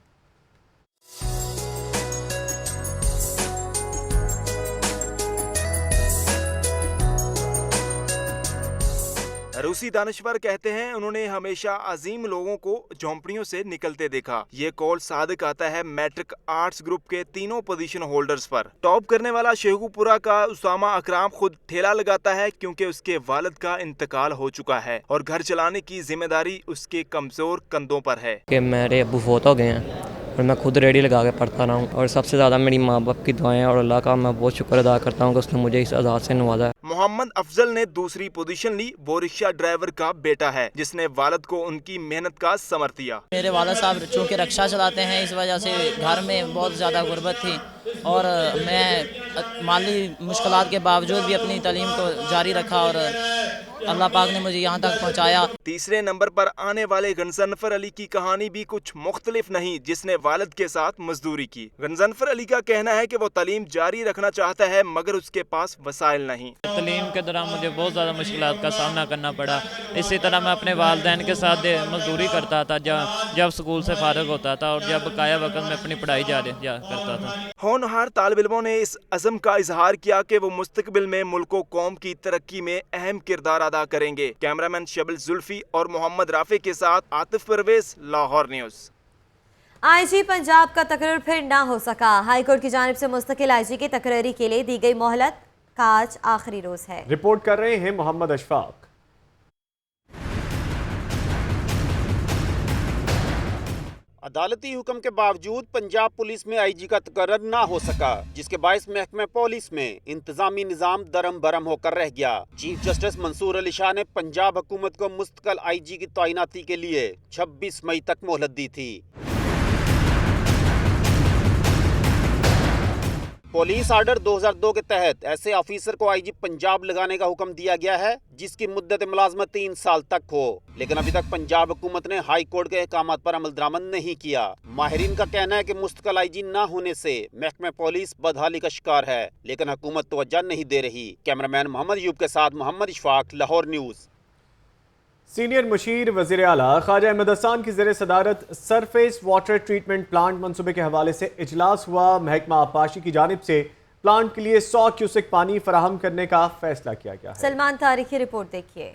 Speaker 21: रूसी दानिश्वर कहते हैं उन्होंने हमेशा अजीम लोगों को झोंपड़ियों से निकलते देखा। ये कॉल सादिक आता है मैट्रिक आर्ट्स ग्रुप के तीनों पोजीशन होल्डर्स पर। टॉप करने वाला शेखुपुरा का उसामा अकराम खुद ठेला लगाता है क्योंकि उसके वालिद का इंतकाल हो चुका है और घर चलाने की जिम्मेदारी उसके कमजोर कंधों पर है।
Speaker 22: कि मेरे अब्बू फौत हो गए हैं और मैं खुद रेडी लगा के पढ़ता रहा हूँ और सबसे ज़्यादा मेरी माँ बाप की दुआएं और अल्लाह का मैं बहुत शुक्र अदा करता हूँ कि उसने मुझे इस आज़ाद से नवाजा है।
Speaker 21: मोहम्मद अफजल ने दूसरी पोजीशन ली। वो रिक्शा ड्राइवर का बेटा है जिसने वालिद को उनकी मेहनत का समर दिया।
Speaker 23: मेरे वालिद साहब चूँकि रिक्शा चलाते हैं, इस वजह से घर में बहुत ज़्यादा गुर्बत थी और मैं माली मुश्किलात के बावजूद भी अपनी तालीम को जारी रखा और अल्लाह पाक ने मुझे यहाँ तक पहुँचाया।
Speaker 21: तीसरे नंबर पर आने वाले गनजनफर अली की कहानी भी कुछ मुख्तलिफ नहीं, जिसने वालिद के साथ मजदूरी की। गनजनफर अली का कहना है कि वो तालीम जारी रखना चाहता है मगर उसके पास वसाइल नहीं।
Speaker 24: तालीम के दौरान मुझे बहुत ज़्यादा मुश्किलात का सामना करना पड़ा। इसी तरह मैं अपने वालिदैन के साथ मजदूरी करता था जब स्कूल से फारिग होता था और जब बकाया वक्त में अपनी पढ़ाई जारी करता था।
Speaker 21: होनहार तालिब इल्मों ने इस अज़म का इजहार किया कि वो मुस्तकबिल में मुल्क व कौम की तरक्की में अहम किरदार अदा करेंगे। कैमरामैन शबिल जुल्फी और मोहम्मद राफे के साथ आतिफ परवेज, लाहौर न्यूज़।
Speaker 3: आईजी पंजाब का तकरीर फिर ना हो सका। हाईकोर्ट की जानिब से मुस्तकिल आईजी की तकरीरी के लिए दी गई मोहलत का आज आखिरी रोज है।
Speaker 4: रिपोर्ट कर रहे हैं मोहम्मद अशफाक।
Speaker 25: अदालती हुक्म के बावजूद पंजाब पुलिस में आईजी का तकर्रर ना हो सका, जिसके बायस महकमे पुलिस में इंतजामी निजाम दरम बरम होकर रह गया। चीफ जस्टिस मंसूर अली शाह ने पंजाब हुकूमत को मुस्तकिल आईजी की तैनाती के लिए 26 मई तक मोहलत दी थी। पुलिस आर्डर 2002 के तहत ऐसे ऑफिसर को आईजी पंजाब लगाने का हुक्म दिया गया है जिसकी मुद्दत मुलाजमत 3 साल तक हो, लेकिन अभी तक पंजाब हुकूमत ने हाई कोर्ट के अहकामात पर अमल दरामद नहीं किया। माहिरीन का कहना है कि मुस्तकिल आईजी ना होने से महकमे पुलिस बदहाली का शिकार है, लेकिन हुकूमत तवज्जो नहीं दे रही। कैमरामैन मोहम्मद यूब के साथ मोहम्मद इशफाक, लाहौर न्यूज़।
Speaker 4: सीनियर मुशीर वज़ीर आला ख्वाजा अहमद हसन की ज़ेर सदारत सरफेस वाटर ट्रीटमेंट प्लांट मनसूबे के हवाले से इजलास हुआ। महकमा आबपाशी की जानिब से प्लांट के लिए 100 क्यूसेक पानी फराहम करने का फैसला किया गया है।
Speaker 3: सलमान तारिक की रिपोर्ट देखिए।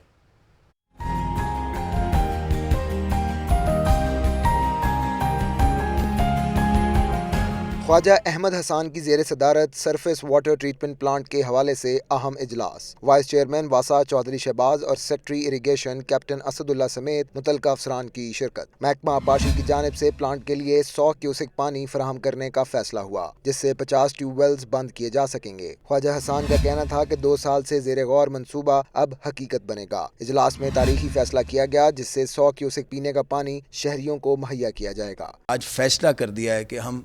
Speaker 11: ख्वाजा अहमद हसन की ज़ेर सदारत सरफेस वाटर ट्रीटमेंट प्लांट के हवाले से अहम इजलास। वाइस चेयरमैन वासा चौधरी शहबाज और सेक्रेटरी इरीगेशन कैप्टन असदुल्ला समेत मुतल्लिका अफसरान की शिरकत। महकमा आबपाशी की जानिब से प्लांट के लिए 100 क्यूसेक पानी फराहम करने का फैसला हुआ, जिससे 50 ट्यूबवेल्स बंद किए जा सकेंगे। ख्वाजा हसन का कहना था कि 2 साल से ज़ेर गौर मनसूबा अब हकीकत बनेगा। इजलास में तारीखी फैसला किया गया जिससे 100 क्यूसेक पीने का पानी शहरियों को मुहैया किया जाएगा।
Speaker 26: आज फैसला कर दिया है कि हम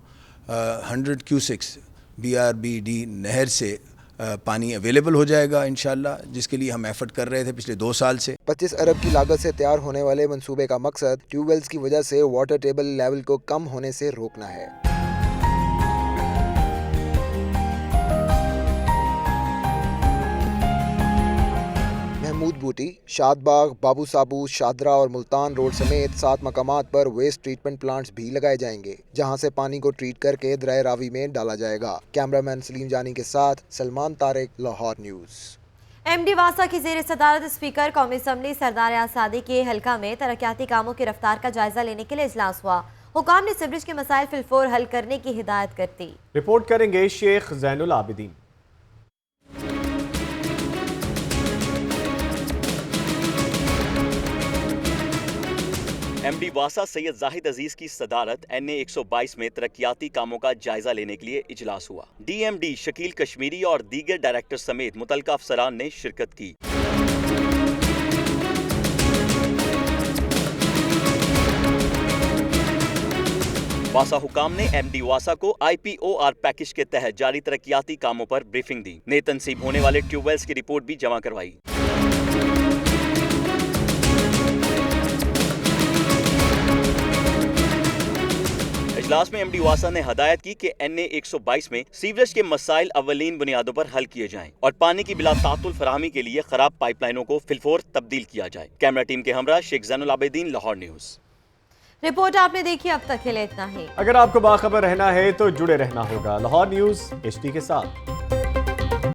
Speaker 26: 100 क्यूसेक्स BRBD नहर से पानी अवेलेबल हो जाएगा इंशाल्लाह, जिसके लिए हम एफर्ट कर रहे थे पिछले 2 साल से।
Speaker 11: 25 अरब की लागत से तैयार होने वाले मंसूबे का मकसद ट्यूबवेल्स की वजह से वाटर टेबल लेवल को कम होने से रोकना है। महमूद बूटी, शादबाग, बाबू साबू, शादरा और मुल्तान रोड समेत 7 मकामात पर वेस्ट ट्रीटमेंट प्लांट्स भी लगाए जाएंगे, जहां से पानी को ट्रीट करके दरिया रावी में डाला जाएगा। कैमरामैन सलीम जानी के साथ सलमान तारिक, लाहौर न्यूज़।
Speaker 3: MD वासा की ज़ेर सदारत स्पीकर कौमी असम्बली सरदार आसादी के हल्का में तरक्याती कामों की रफ्तार का जायजा लेने के लिए इजलास हुआ। हुकाम ने सीवरेज के मसाइल फिलफोर हल करने की हिदायत कर दी।
Speaker 4: रिपोर्ट करेंगे शेख जैनुल आबिदीन।
Speaker 8: MD वासा सैयद जाहिद अजीज की सदारत NA 122 में तरक्याती कामों का जायजा लेने के लिए इजलास हुआ। DMD शकील कश्मीरी और दीगर डायरेक्टर समेत मुतल्लिका अफसरान ने शिरकत की। वासा हुकाम ने MD वासा को IPOR पैकेज के तहत जारी तरक्याती कामों पर ब्रीफिंग दी। नए तनसीब होने वाले ट्यूबवेल्स की रिपोर्ट भी जमा करवाई। इजलास में MD वासा ने हदायत की कि NA 122 में सीवरेज के मसाइल अवलीन बुनियादों पर हल किए जाएं और पानी की बिला तातुल फराहमी के लिए खराब पाइपलाइनों को फिलफोर तब्दील किया जाए। कैमरा टीम के हमरा शेख जैनुल आबिदीन, लाहौर न्यूज़।
Speaker 3: रिपोर्ट आपने देखी, अब तक के लिए इतना ही।
Speaker 4: अगर आपको बाखबर रहना है तो जुड़े रहना होगा लाहौर न्यूज़ HD के साथ।